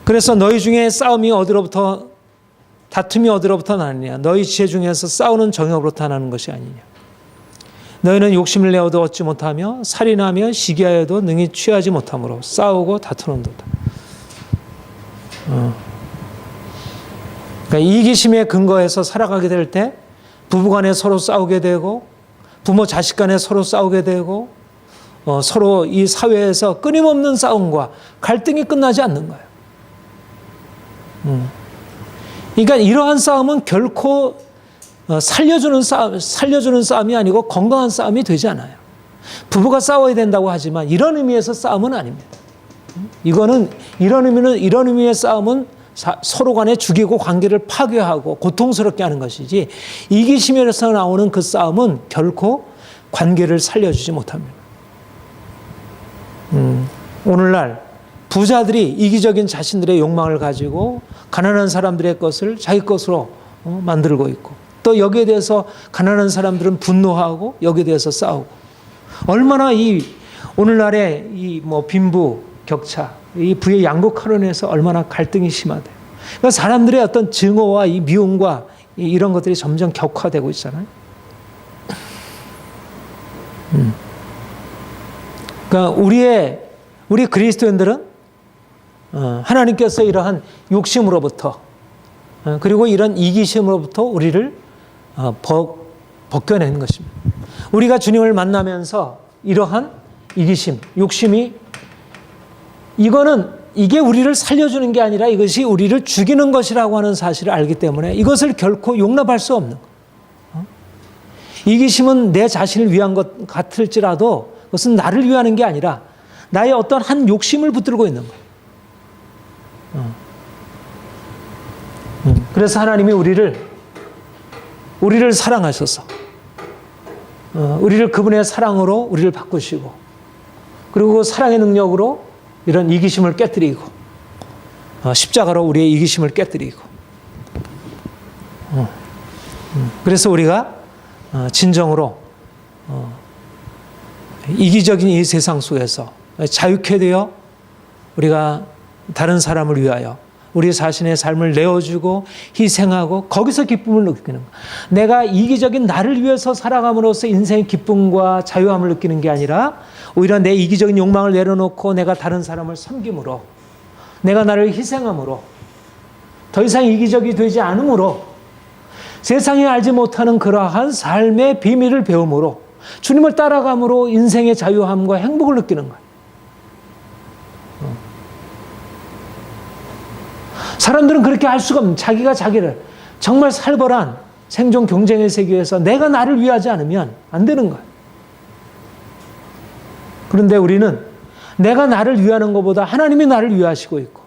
그래서 너희 중에 싸움이 어디로부터, 다툼이 어디로부터 나느냐, 너희 지혜 중에서 싸우는 정욕으로부터 나는 것이 아니냐. 너희는 욕심을 내어도 얻지 못하며 살인하며 시기하여도 능히 취하지 못함으로 싸우고 다투는도다. 그러니까 이기심에 근거해서 살아가게 될 때 부부간에 서로 싸우게 되고, 부모 자식 간에 서로 싸우게 되고, 서로 이 사회에서 끊임없는 싸움과 갈등이 끝나지 않는 거예요. 그러니까 이러한 싸움은 결코 살려주는 싸움이 아니고 건강한 싸움이 되지 않아요. 부부가 싸워야 된다고 하지만 이런 의미에서 싸움은 아닙니다. 이런 의미의 싸움은 서로 간에 죽이고 관계를 파괴하고 고통스럽게 하는 것이지, 이기심에서 나오는 그 싸움은 결코 관계를 살려주지 못합니다. 오늘날 부자들이 이기적인 자신들의 욕망을 가지고 가난한 사람들의 것을 자기 것으로 만들고 있고, 또 여기에 대해서 가난한 사람들은 분노하고 여기에 대해서 싸우고, 얼마나 이 오늘날의 이 빈부 격차, 이 부의 양극화로 인해서 얼마나 갈등이 심하대요. 그러니까 사람들의 어떤 증오와 이 미움과 이런 것들이 점점 격화되고 있잖아요. 그러니까 우리 그리스도인들은 하나님께서 이러한 욕심으로부터, 그리고 이런 이기심으로부터 우리를 벗겨내는 것입니다. 우리가 주님을 만나면서 이러한 이기심, 욕심이, 이게 우리를 살려주는 게 아니라 이것이 우리를 죽이는 것이라고 하는 사실을 알기 때문에 이것을 결코 용납할 수 없는 거예요. 이기심은 내 자신을 위한 것 같을지라도 그것은 나를 위하는 게 아니라 나의 어떤 한 욕심을 붙들고 있는 거예요. 그래서 하나님이 우리를 사랑하셔서 우리를 그분의 사랑으로 우리를 바꾸시고, 그리고 그 사랑의 능력으로 이런 이기심을 깨뜨리고, 십자가로 우리의 이기심을 깨뜨리고, 그래서 우리가 진정으로 이기적인 이 세상 속에서 자유케 되어 우리가 다른 사람을 위하여 우리 자신의 삶을 내어주고 희생하고 거기서 기쁨을 느끼는 거예요. 내가 이기적인 나를 위해서 살아감으로써 인생의 기쁨과 자유함을 느끼는 게 아니라 오히려 내 이기적인 욕망을 내려놓고 내가 다른 사람을 섬김으로, 내가 나를 희생함으로, 더 이상 이기적이 되지 않음으로, 세상이 알지 못하는 그러한 삶의 비밀을 배움으로, 주님을 따라감으로 인생의 자유함과 행복을 느끼는 거예요. 사람들은 그렇게 할 수가 없는, 자기가 자기를 정말 살벌한 생존 경쟁의 세계에서 내가 나를 위하지 않으면 안 되는 거예요. 그런데 우리는 내가 나를 위하는 것보다 하나님이 나를 위하시고 있고,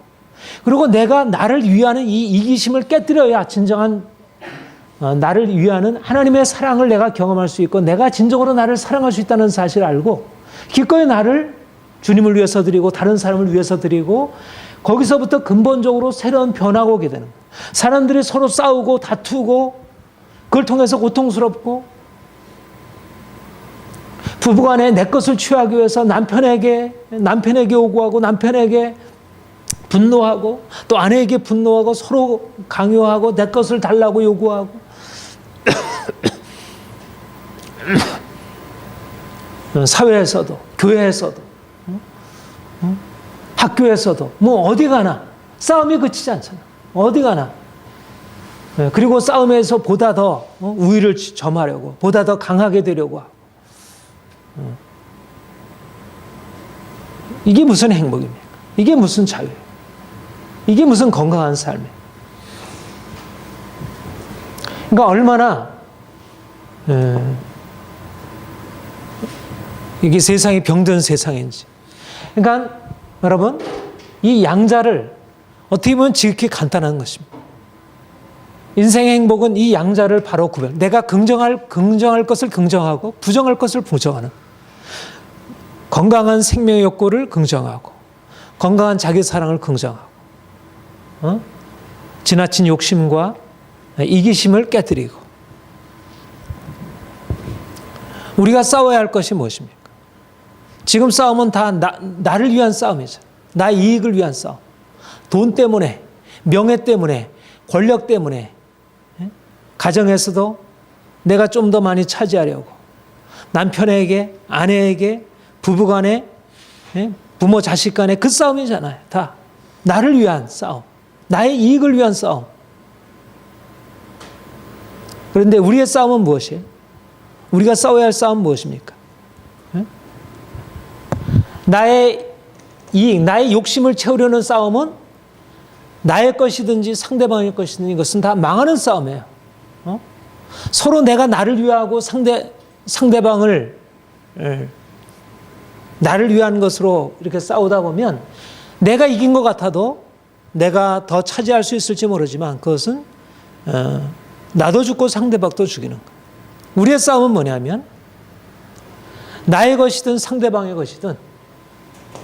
그리고 내가 나를 위하는 이 이기심을 깨뜨려야 진정한 나를 위하는 하나님의 사랑을 내가 경험할 수 있고, 내가 진정으로 나를 사랑할 수 있다는 사실을 알고 기꺼이 나를 주님을 위해서 드리고 다른 사람을 위해서 드리고, 거기서부터 근본적으로 새로운 변화가 오게 되는 거예요. 사람들이 서로 싸우고 다투고 그걸 통해서 고통스럽고, 부부간에 내 것을 취하기 위해서 남편에게 요구하고 남편에게 분노하고 또 아내에게 분노하고 서로 강요하고 내 것을 달라고 요구하고 사회에서도 교회에서도 학교에서도 어디 가나 싸움이 그치지 않잖아. 어디 가나. 그리고 싸움에서 보다 더 우위를 점하려고, 보다 더 강하게 되려고 하고. 이게 무슨 행복입니까? 이게 무슨 자유예요? 이게 무슨 건강한 삶이에요? 그러니까 얼마나 이게 세상이 병든 세상인지. 그러니까 여러분, 이 양자를 어떻게 보면 지극히 간단한 것입니다. 인생의 행복은 이 양자를 바로 내가 긍정할 것을 긍정하고 부정할 것을 부정하는, 건강한 생명의 욕구를 긍정하고 건강한 자기 사랑을 긍정하고, 지나친 욕심과 이기심을 깨뜨리고. 우리가 싸워야 할 것이 무엇입니까? 지금 싸움은 다 나를 위한 싸움이죠. 나의 이익을 위한 싸움. 돈 때문에, 명예 때문에, 권력 때문에, 가정에서도 내가 좀 더 많이 차지하려고, 남편에게, 아내에게, 부부간에, 부모 자식 간에 그 싸움이잖아요. 다 나를 위한 싸움, 나의 이익을 위한 싸움. 그런데 우리의 싸움은 무엇이에요? 우리가 싸워야 할 싸움은 무엇입니까? 나의 이익, 나의 욕심을 채우려는 싸움은 나의 것이든지 상대방의 것이든지 이것은 다 망하는 싸움이에요. 서로 내가 나를 위하고 상대방을 나를 위한 것으로 이렇게 싸우다 보면 내가 이긴 것 같아도 내가 더 차지할 수 있을지 모르지만 그것은 나도 죽고 상대방도 죽이는 거예요. 우리의 싸움은 뭐냐면 나의 것이든 상대방의 것이든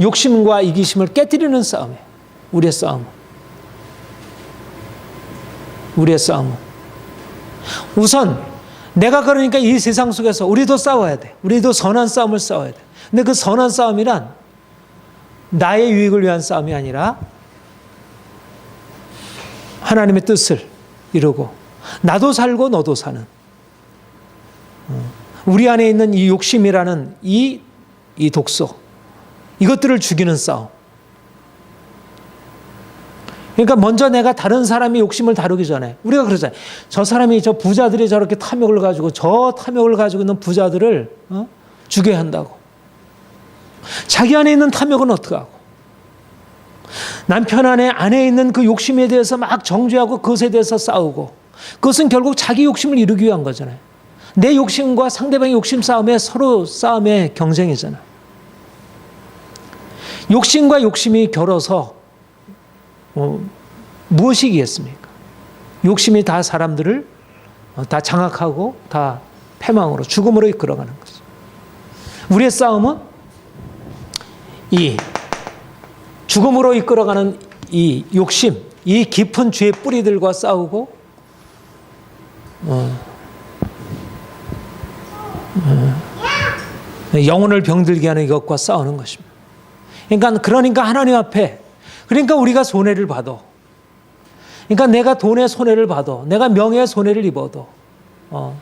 욕심과 이기심을 깨뜨리는 싸움이에요. 우리의 싸움은. 우리의 싸움은. 우선 내가 그러니까 이 세상 속에서 우리도 싸워야 돼. 우리도 선한 싸움을 싸워야 돼. 근데 그 선한 싸움이란 나의 유익을 위한 싸움이 아니라 하나님의 뜻을 이루고 나도 살고 너도 사는 우리 안에 있는 이 욕심이라는 이 독소, 이것들을 죽이는 싸움. 그러니까 먼저 내가 다른 사람의 욕심을 다루기 전에 우리가 그러잖아요. 저 사람이, 저 부자들이 저렇게 탐욕을 가지고, 저 탐욕을 가지고 있는 부자들을 죽여야 한다고. 자기 안에 있는 탐욕은 어떻게 하고, 남편 안에 있는 그 욕심에 대해서 막 정죄하고 그것에 대해서 싸우고, 그것은 결국 자기 욕심을 이루기 위한 거잖아요. 내 욕심과 상대방의 욕심 싸움에 서로 싸움의 경쟁이잖아요. 욕심과 욕심이 결어서 무엇이 이겠습니까? 욕심이 다 사람들을 다 장악하고 다 패망으로, 죽음으로 이끌어가는 거죠. 우리의 싸움은 이 죽음으로 이끌어가는 이 욕심, 이 깊은 죄의 뿌리들과 싸우고 영혼을 병들게 하는 이것과 싸우는 것입니다. 그러니까 하나님 앞에, 그러니까 우리가 손해를 봐도, 그러니까 내가 돈의 손해를 봐도, 내가 명예의 손해를 입어도,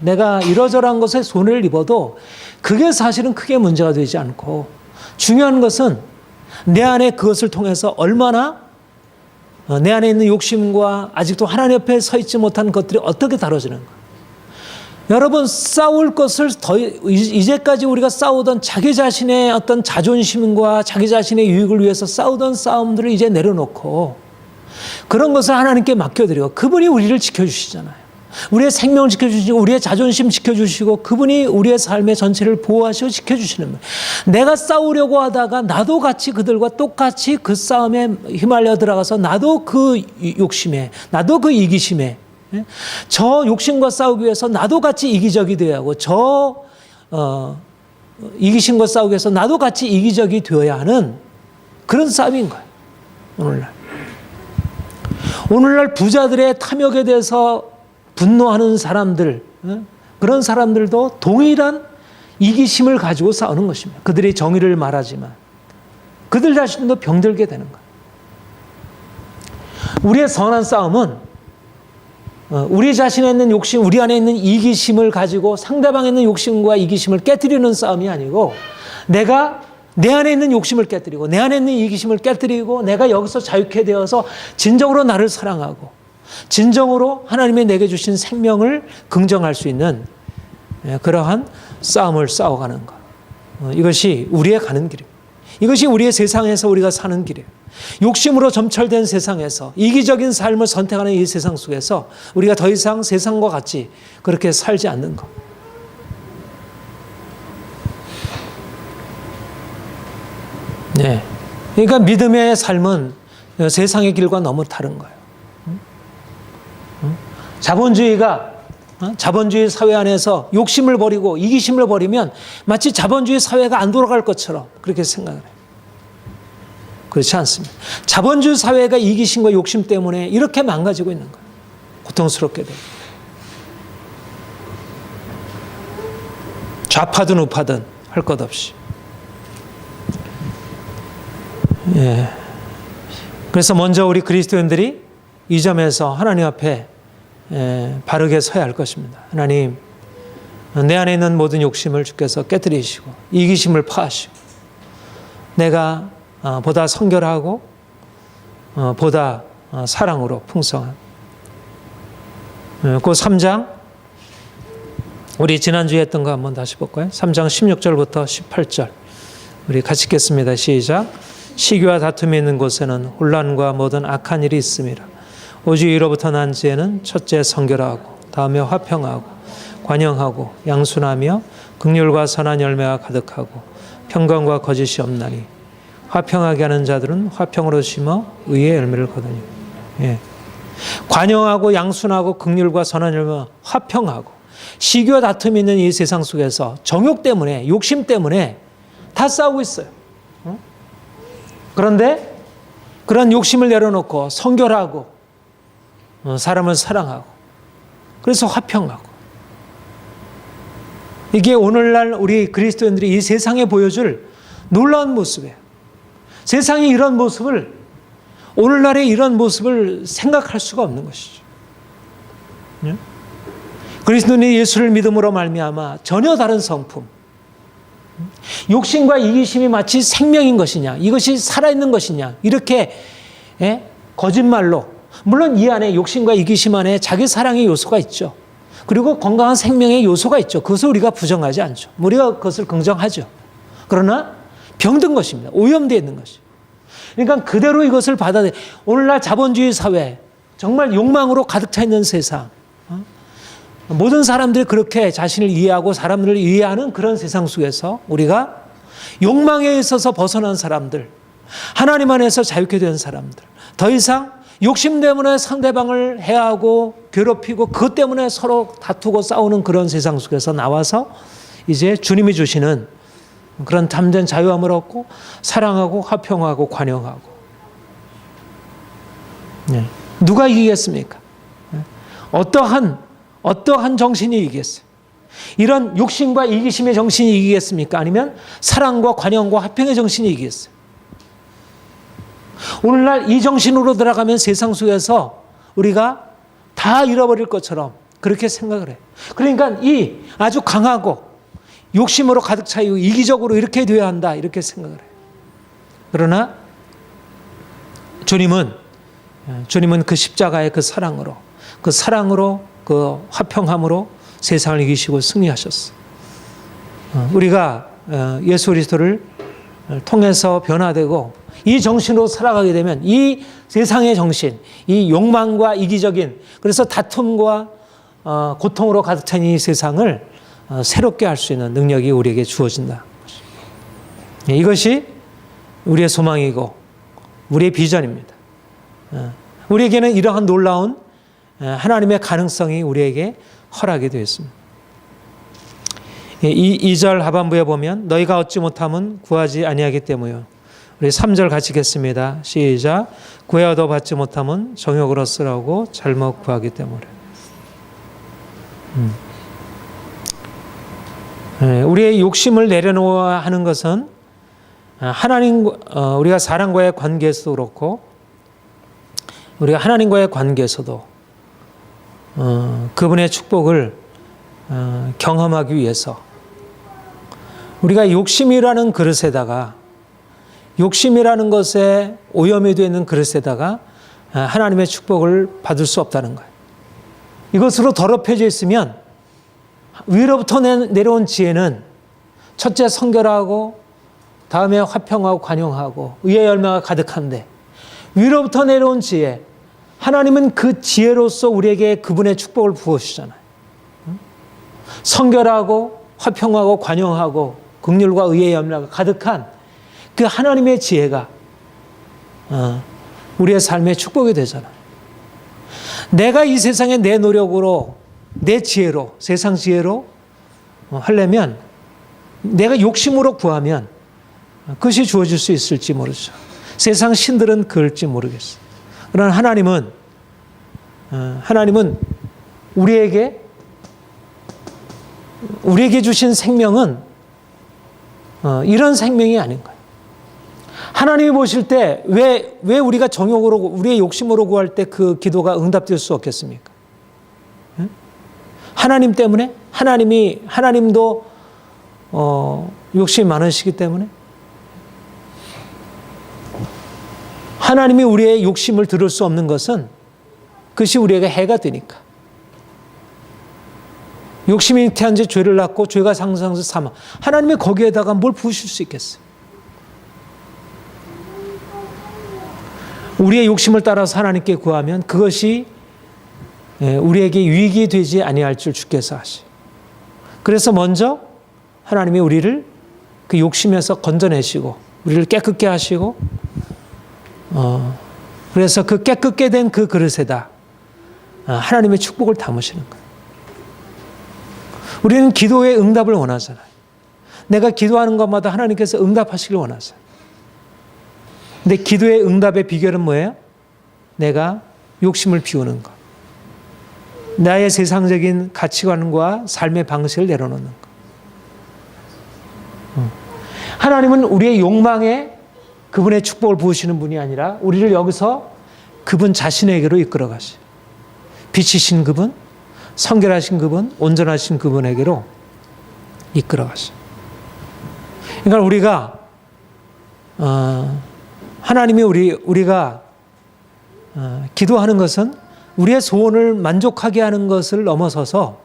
내가 이러저러한 것에 손해를 입어도 그게 사실은 크게 문제가 되지 않고, 중요한 것은 내 안에 그것을 통해서 얼마나 내 안에 있는 욕심과 아직도 하나님 옆에 서 있지 못한 것들이 어떻게 다뤄지는가. 여러분, 싸울 것을 이제까지 우리가 싸우던 자기 자신의 어떤 자존심과 자기 자신의 유익을 위해서 싸우던 싸움들을 이제 내려놓고 그런 것을 하나님께 맡겨드리고, 그분이 우리를 지켜주시잖아요. 우리의 생명을 지켜주시고 우리의 자존심 지켜주시고 그분이 우리의 삶의 전체를 보호하시고 지켜주시는 거예요. 내가 싸우려고 하다가 나도 같이 그들과 똑같이 그 싸움에 휘말려 들어가서 나도 그 욕심에, 나도 그 이기심에, 저 욕심과 싸우기 위해서 나도 같이 이기적이 되어야 하고, 저 이기심과 싸우기 위해서 나도 같이 이기적이 되어야 하는 그런 싸움인 거예요. 오늘날 부자들의 탐욕에 대해서 분노하는 사람들, 그런 사람들도 동일한 이기심을 가지고 싸우는 것입니다. 그들이 정의를 말하지만 그들 자신도 병들게 되는 거예요. 우리의 선한 싸움은 우리 자신에 있는 욕심, 우리 안에 있는 이기심을 가지고 상대방에 있는 욕심과 이기심을 깨뜨리는 싸움이 아니고, 내가 내 안에 있는 욕심을 깨뜨리고 내 안에 있는 이기심을 깨뜨리고 내가 여기서 자유케 되어서 진정으로 나를 사랑하고 진정으로 하나님이 내게 주신 생명을 긍정할 수 있는 그러한 싸움을 싸워가는 것. 이것이 우리의 가는 길입니다. 이것이 우리의 세상에서 우리가 사는 길이에요. 욕심으로 점철된 세상에서, 이기적인 삶을 선택하는 이 세상 속에서 우리가 더 이상 세상과 같이 그렇게 살지 않는 것. 네. 그러니까 믿음의 삶은 세상의 길과 너무 다른 거예요. 자본주의 사회 안에서 욕심을 버리고 이기심을 버리면 마치 자본주의 사회가 안 돌아갈 것처럼 그렇게 생각을 해요. 그렇지 않습니다. 자본주의 사회가 이기심과 욕심 때문에 이렇게 망가지고 있는 거예요. 고통스럽게 돼요. 좌파든 우파든 할 것 없이. 예. 그래서 먼저 우리 그리스도인들이 이 점에서 하나님 앞에 바르게 서야 할 것입니다. 하나님, 내 안에 있는 모든 욕심을 주께서 깨뜨리시고 이기심을 파하시고 내가 보다 성결하고 보다 사랑으로 풍성한 그 3장, 우리 지난주에 했던 거 한번 다시 볼까요? 3장 16절부터 18절 우리 같이 읽겠습니다. 시작. 시기와 다툼이 있는 곳에는 혼란과 모든 악한 일이 있음이라. 오직 이로부터 난 지혜는 첫째 성결하고 다음에 화평하고 관영하고 양순하며 긍휼과 선한 열매가 가득하고 평강과 거짓이 없나니 화평하게 하는 자들은 화평으로 심어 의의 열매를 거두니. 예. 관영하고 양순하고 긍휼과 선한 열매가 화평하고, 시기와 다툼이 있는 이 세상 속에서 정욕 때문에, 욕심 때문에 다 싸우고 있어요. 그런데 그런 욕심을 내려놓고 성결하고 사람을 사랑하고 그래서 화평하고 이게 오늘날 우리 그리스도인들이 이 세상에 보여줄 놀라운 모습이에요. 세상이 이런 모습을 오늘날의 이런 모습을 생각할 수가 없는 것이죠. 그리스도인이 예수를 믿음으로 말미암아 전혀 다른 성품, 욕심과 이기심이 마치 생명인 것이냐, 이것이 살아있는 것이냐, 이렇게 거짓말로, 물론 이 안에 욕심과 이기심 안에 자기 사랑의 요소가 있죠. 그리고 건강한 생명의 요소가 있죠. 그것을 우리가 부정하지 않죠. 우리가 그것을 긍정하죠. 그러나 병든 것입니다. 오염되어 있는 것이죠. 그러니까 그대로 이것을 받아들여. 오늘날 자본주의 사회, 정말 욕망으로 가득 차 있는 세상, 모든 사람들이 그렇게 자신을 이해하고 사람들을 이해하는 그런 세상 속에서 우리가 욕망에 있어서 벗어난 사람들, 하나님 안에서 자유케 된 사람들, 더 이상 욕심 때문에 상대방을 해하고 괴롭히고 그것 때문에 서로 다투고 싸우는 그런 세상 속에서 나와서 이제 주님이 주시는 그런 참된 자유함을 얻고 사랑하고 화평하고 관용하고. 누가 이기겠습니까? 어떠한 정신이 이기겠어요? 이런 욕심과 이기심의 정신이 이기겠습니까? 아니면 사랑과 관용과 화평의 정신이 이기겠어요? 오늘날 이 정신으로 들어가면 세상 속에서 우리가 다 잃어버릴 것처럼 그렇게 생각을 해요. 그러니까 이 아주 강하고 욕심으로 가득 차이고 이기적으로 이렇게 되어야 한다 이렇게 생각을 해요. 그러나 주님은 그 십자가의 그 사랑으로 그 화평함으로 세상을 이기시고 승리하셨어요. 우리가 예수 그리스도를 통해서 변화되고 이 정신으로 살아가게 되면 이 세상의 정신, 이 욕망과 이기적인, 그래서 다툼과 고통으로 가득 찬 이 세상을 새롭게 할 수 있는 능력이 우리에게 주어진다. 이것이 우리의 소망이고 우리의 비전입니다. 우리에게는 이러한 놀라운 하나님의 가능성이 우리에게 허락이 되어 있습니다. 2절 하반부에 보면 너희가 얻지 못함은 구하지 아니하기 때문이요. 우리 3절 같이 읽겠습니다. 시작. 구하여도 받지 못함은 정욕으로 쓰라고 잘못 구하기 때문에. 우리의 욕심을 내려놓아야 하는 것은 우리가 사람과의 관계에서도 그렇고 우리가 하나님과의 관계에서도 그분의 축복을 경험하기 위해서 우리가 욕심이라는 그릇에다가 욕심이라는 것에 오염이 되어 있는 그릇에다가 하나님의 축복을 받을 수 없다는 거예요. 이것으로 더럽혀져 있으면 위로부터 내려온 지혜는 첫째 성결하고 다음에 화평하고 관용하고 의의 열매가 가득한데 위로부터 내려온 지혜, 하나님은 그 지혜로서 우리에게 그분의 축복을 부어주잖아요. 성결하고 화평하고 관용하고 긍휼과 의의 열매가 가득한 그 하나님의 지혜가 우리의 삶의 축복이 되잖아요. 내가 이 세상에 내 노력으로 내 지혜로 세상 지혜로 하려면 내가 욕심으로 구하면 그것이 주어질 수 있을지 모르죠. 세상 신들은 그럴지 모르겠어요. 그러나 하나님은 우리에게 주신 생명은 이런 생명이 아닌 거예요. 하나님이 보실 때 왜 우리가 정욕으로 우리의 욕심으로 구할 때 그 기도가 응답될 수 없겠습니까? 하나님 때문에 하나님도 욕심이 많으시기 때문에 하나님이 우리의 욕심을 들을 수 없는 것은 그것이 우리에게 해가 되니까. 욕심이 잉태한 지 죄를 낳고 죄가 상상해서 사망. 하나님이 거기에다가 뭘 부으실 수 있겠어요? 우리의 욕심을 따라서 하나님께 구하면 그것이 우리에게 유익이 되지 아니할 줄 주께서 하시. 그래서 먼저 하나님이 우리를 그 욕심에서 건져내시고 우리를 깨끗게 하시고 그래서 그 깨끗게 된 그 그릇에다 하나님의 축복을 담으시는 거예요. 우리는 기도의 응답을 원하잖아요. 내가 기도하는 것마다 하나님께서 응답하시길 원하세요. 근데 기도의 응답의 비결은 뭐예요? 내가 욕심을 비우는 것. 나의 세상적인 가치관과 삶의 방식을 내려놓는 것. 하나님은 우리의 욕망에 그분의 축복을 부으시는 분이 아니라 우리를 여기서 그분 자신에게로 이끌어 가시. 빛이신 그분, 성결하신 그분, 온전하신 그분에게로 이끌어 가시. 그러니까 우리가 하나님이 우리가 기도하는 것은 우리의 소원을 만족하게 하는 것을 넘어서서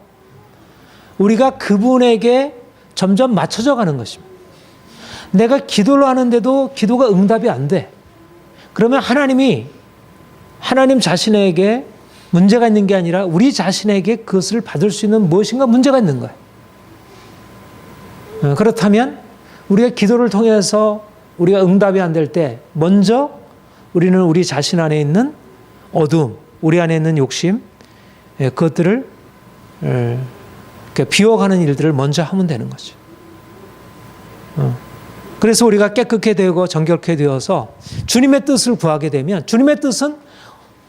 우리가 그분에게 점점 맞춰져 가는 것입니다. 내가 기도를 하는데도 기도가 응답이 안 돼. 그러면 하나님 자신에게 문제가 있는 게 아니라 우리 자신에게 그것을 받을 수 있는 무엇인가 문제가 있는 거예요. 그렇다면 우리가 기도를 통해서 우리가 응답이 안 될 때 먼저 우리는 우리 자신 안에 있는 어두움, 우리 안에 있는 욕심, 그것들을 비워가는 일들을 먼저 하면 되는 거죠. 그래서 우리가 깨끗게 되고 정결케 되어서 주님의 뜻을 구하게 되면 주님의 뜻은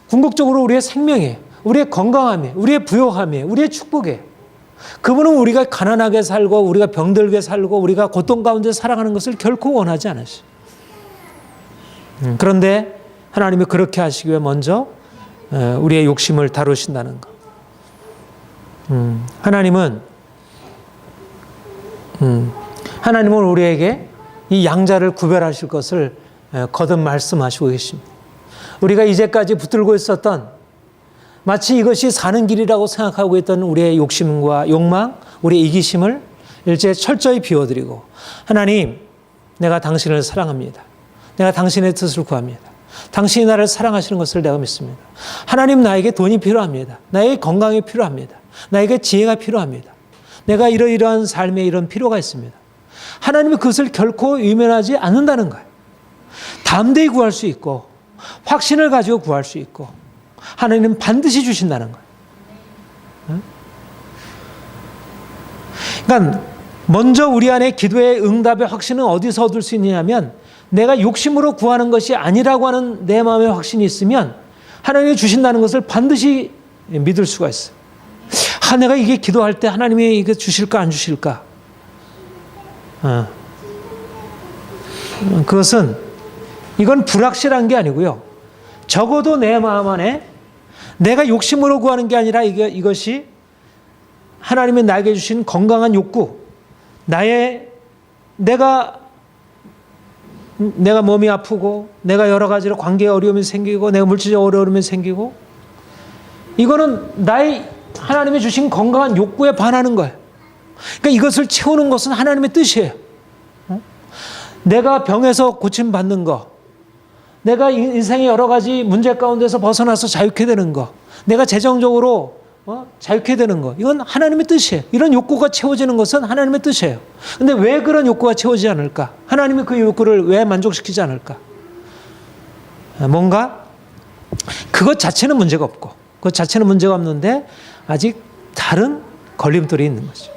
궁극적으로 우리의 생명이에요. 우리의 건강함이에요. 우리의 부요함이에요. 우리의 축복이에요. 그분은 우리가 가난하게 살고 우리가 병들게 살고 우리가 고통 가운데 살아가는 것을 결코 원하지 않으시죠. 그런데 하나님이 그렇게 하시기 위해 먼저 우리의 욕심을 다루신다는 것. 하나님은 우리에게 이 양자를 구별하실 것을 거듭 말씀하시고 계십니다. 우리가 이제까지 붙들고 있었던 마치 이것이 사는 길이라고 생각하고 있던 우리의 욕심과 욕망, 우리의 이기심을 일제 철저히 비워드리고 하나님, 내가 당신을 사랑합니다. 내가 당신의 뜻을 구합니다. 당신이 나를 사랑하시는 것을 내가 믿습니다. 하나님, 나에게 돈이 필요합니다. 나에게 건강이 필요합니다. 나에게 지혜가 필요합니다. 내가 이러이러한 삶에 이런 필요가 있습니다. 하나님이 그것을 결코 외면하지 않는다는 거예요. 담대히 구할 수 있고 확신을 가지고 구할 수 있고 하나님은 반드시 주신다는 거예요. 그러니까 먼저 우리 안에 기도의 응답의 확신은 어디서 얻을 수 있느냐면 내가 욕심으로 구하는 것이 아니라고 하는 내 마음의 확신이 있으면 하나님이 주신다는 것을 반드시 믿을 수가 있어요. 내가 이게 기도할 때 하나님이 이거 주실까 안 주실까? 이건 불확실한 게 아니고요. 적어도 내 마음 안에 내가 욕심으로 구하는 게 아니라 이것이 하나님이 나에게 주신 건강한 욕구, 내가 몸이 아프고 내가 여러 가지로 관계에 어려움이 생기고 내가 물질적 어려움이 생기고 이거는 하나님이 주신 건강한 욕구에 반하는 거예요. 그러니까 이것을 채우는 것은 하나님의 뜻이에요. 내가 병에서 고침받는 거, 내가 인생의 여러 가지 문제 가운데서 벗어나서 자유케 되는 거, 내가 재정적으로 자유케 되는 거, 이건 하나님의 뜻이에요. 이런 욕구가 채워지는 것은 하나님의 뜻이에요. 근데 왜 그런 욕구가 채워지지 않을까? 하나님이 그 욕구를 왜 만족시키지 않을까? 뭔가 그것 자체는 문제가 없고 그것 자체는 문제가 없는데 아직 다른 걸림돌이 있는 거죠.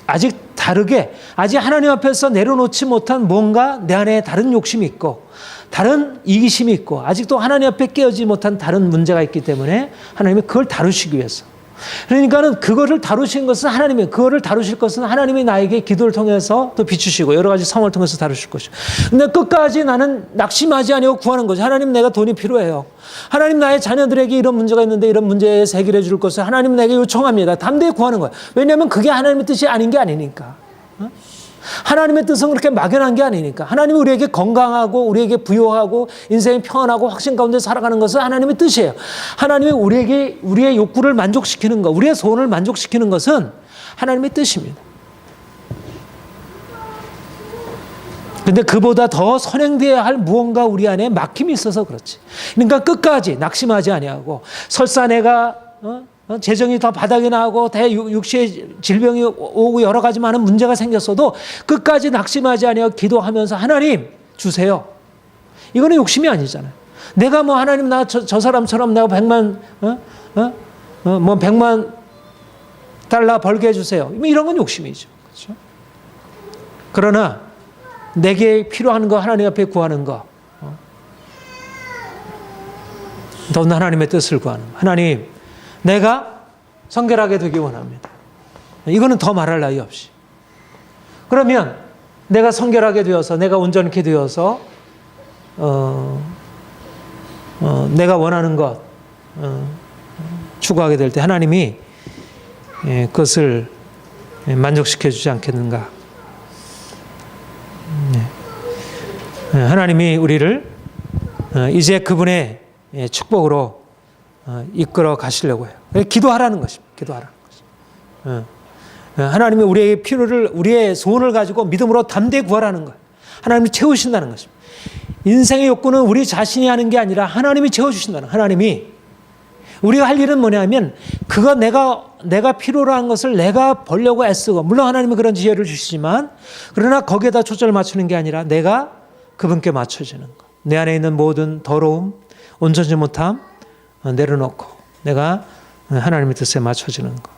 아직 다르게 아직 하나님 앞에서 내려놓지 못한 뭔가 내 안에 다른 욕심이 있고 다른 이기심이 있고 아직도 하나님 앞에 깨어지지 못한 다른 문제가 있기 때문에 하나님이 그걸 다루시기 위해서, 그러니까는 그거를 다루신 것은 그거를 다루실 것은 하나님이 나에게 기도를 통해서 또 비추시고 여러 가지 상황을 통해서 다루실 것이고, 근데 끝까지 나는 낙심하지 아니하고 구하는 거죠. 하나님, 내가 돈이 필요해요. 하나님, 나의 자녀들에게 이런 문제가 있는데 이런 문제에 해결해 줄 것을 하나님 내게 요청합니다. 담대히 구하는 거예요. 왜냐하면 그게 하나님의 뜻이 아닌 게 아니니까. 하나님의 뜻은 그렇게 막연한 게 아니니까. 하나님이 우리에게 건강하고 우리에게 부요하고 인생이 평안하고 확신 가운데 살아가는 것은 하나님의 뜻이에요. 하나님이 우리의 욕구를 만족시키는 것, 우리의 소원을 만족시키는 것은 하나님의 뜻입니다. 근데 그보다 더 선행되어야 할 무언가 우리 안에 막힘이 있어서 그렇지. 그러니까 끝까지 낙심하지 아니하고, 설사 내가 재정이 더 바닥이 나고 육체의 질병이 오고 여러 가지 많은 문제가 생겼어도 끝까지 낙심하지 아니하고 기도하면서 하나님 주세요. 이거는 욕심이 아니잖아요. 내가 하나님 저 사람처럼 내가 100만 달러 벌게 해주세요. 이런 건 욕심이죠. 그렇죠? 그러나 내게 필요한 거 하나님 앞에 구하는 거, 더군다나 하나님의 뜻을 구하는 것. 하나님, 내가 성결하게 되기 원합니다. 이거는 더 말할 나위 없이. 그러면 내가 성결하게 되어서, 내가 온전케 되어서 내가 원하는 것 추구하게 될 때 하나님이 그것을 만족시켜 주지 않겠는가. 하나님이 우리를 이제 그분의 축복으로 이끌어 가시려고 해요. 기도하라는 것입니다. 기도하라는 것입니다. 하나님이 우리의 필요를, 우리의 소원을 가지고 믿음으로 담대히 구하라는 거예요. 하나님이 채우신다는 것입니다. 인생의 욕구는 우리 자신이 하는 게 아니라 하나님이 채워주신다는, 하나님이. 우리가 할 일은 뭐냐면 그거 내가 필요로 한 것을 내가 벌려고 애쓰고, 물론 하나님은 그런 지혜를 주시지만, 그러나 거기에다 초점을 맞추는 게 아니라 내가 그분께 맞춰지는 것. 내 안에 있는 모든 더러움, 온전치 못함 내려놓고 내가 하나님의 뜻에 맞춰지는 것.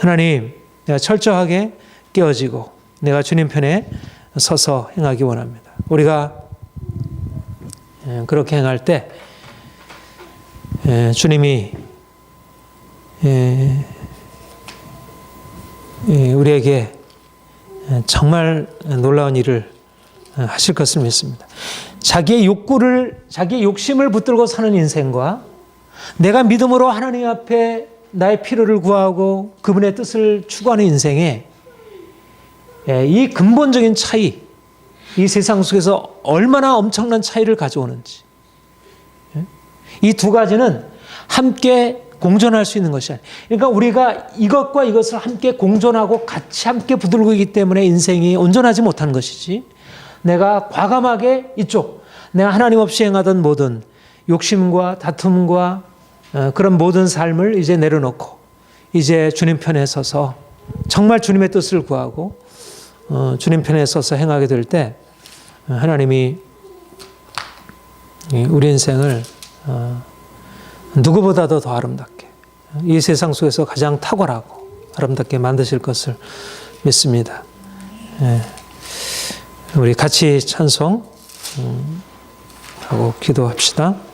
하나님, 내가 철저하게 깨어지고 내가 주님 편에 서서 행하기 원합니다. 우리가 그렇게 행할 때 주님이 우리에게 정말 놀라운 일을 하실 것을 믿습니다. 자기의 욕심을 붙들고 사는 인생과 내가 믿음으로 하나님 앞에 나의 필요를 구하고 그분의 뜻을 추구하는 인생에 이 근본적인 차이, 이 세상 속에서 얼마나 엄청난 차이를 가져오는지, 이 두 가지는 함께 공존할 수 있는 것이 아니에요. 그러니까 우리가 이것과 이것을 함께 공존하고 같이 함께 붙들고 있기 때문에 인생이 온전하지 못하는 것이지, 내가 과감하게 이쪽, 내가 하나님 없이 행하던 모든 욕심과 다툼과 그런 모든 삶을 이제 내려놓고 이제 주님 편에 서서 정말 주님의 뜻을 구하고 주님 편에 서서 행하게 될 때 하나님이 우리 인생을 누구보다도 더 아름답게, 이 세상 속에서 가장 탁월하고 아름답게 만드실 것을 믿습니다. 우리 같이 찬송하고 기도합시다.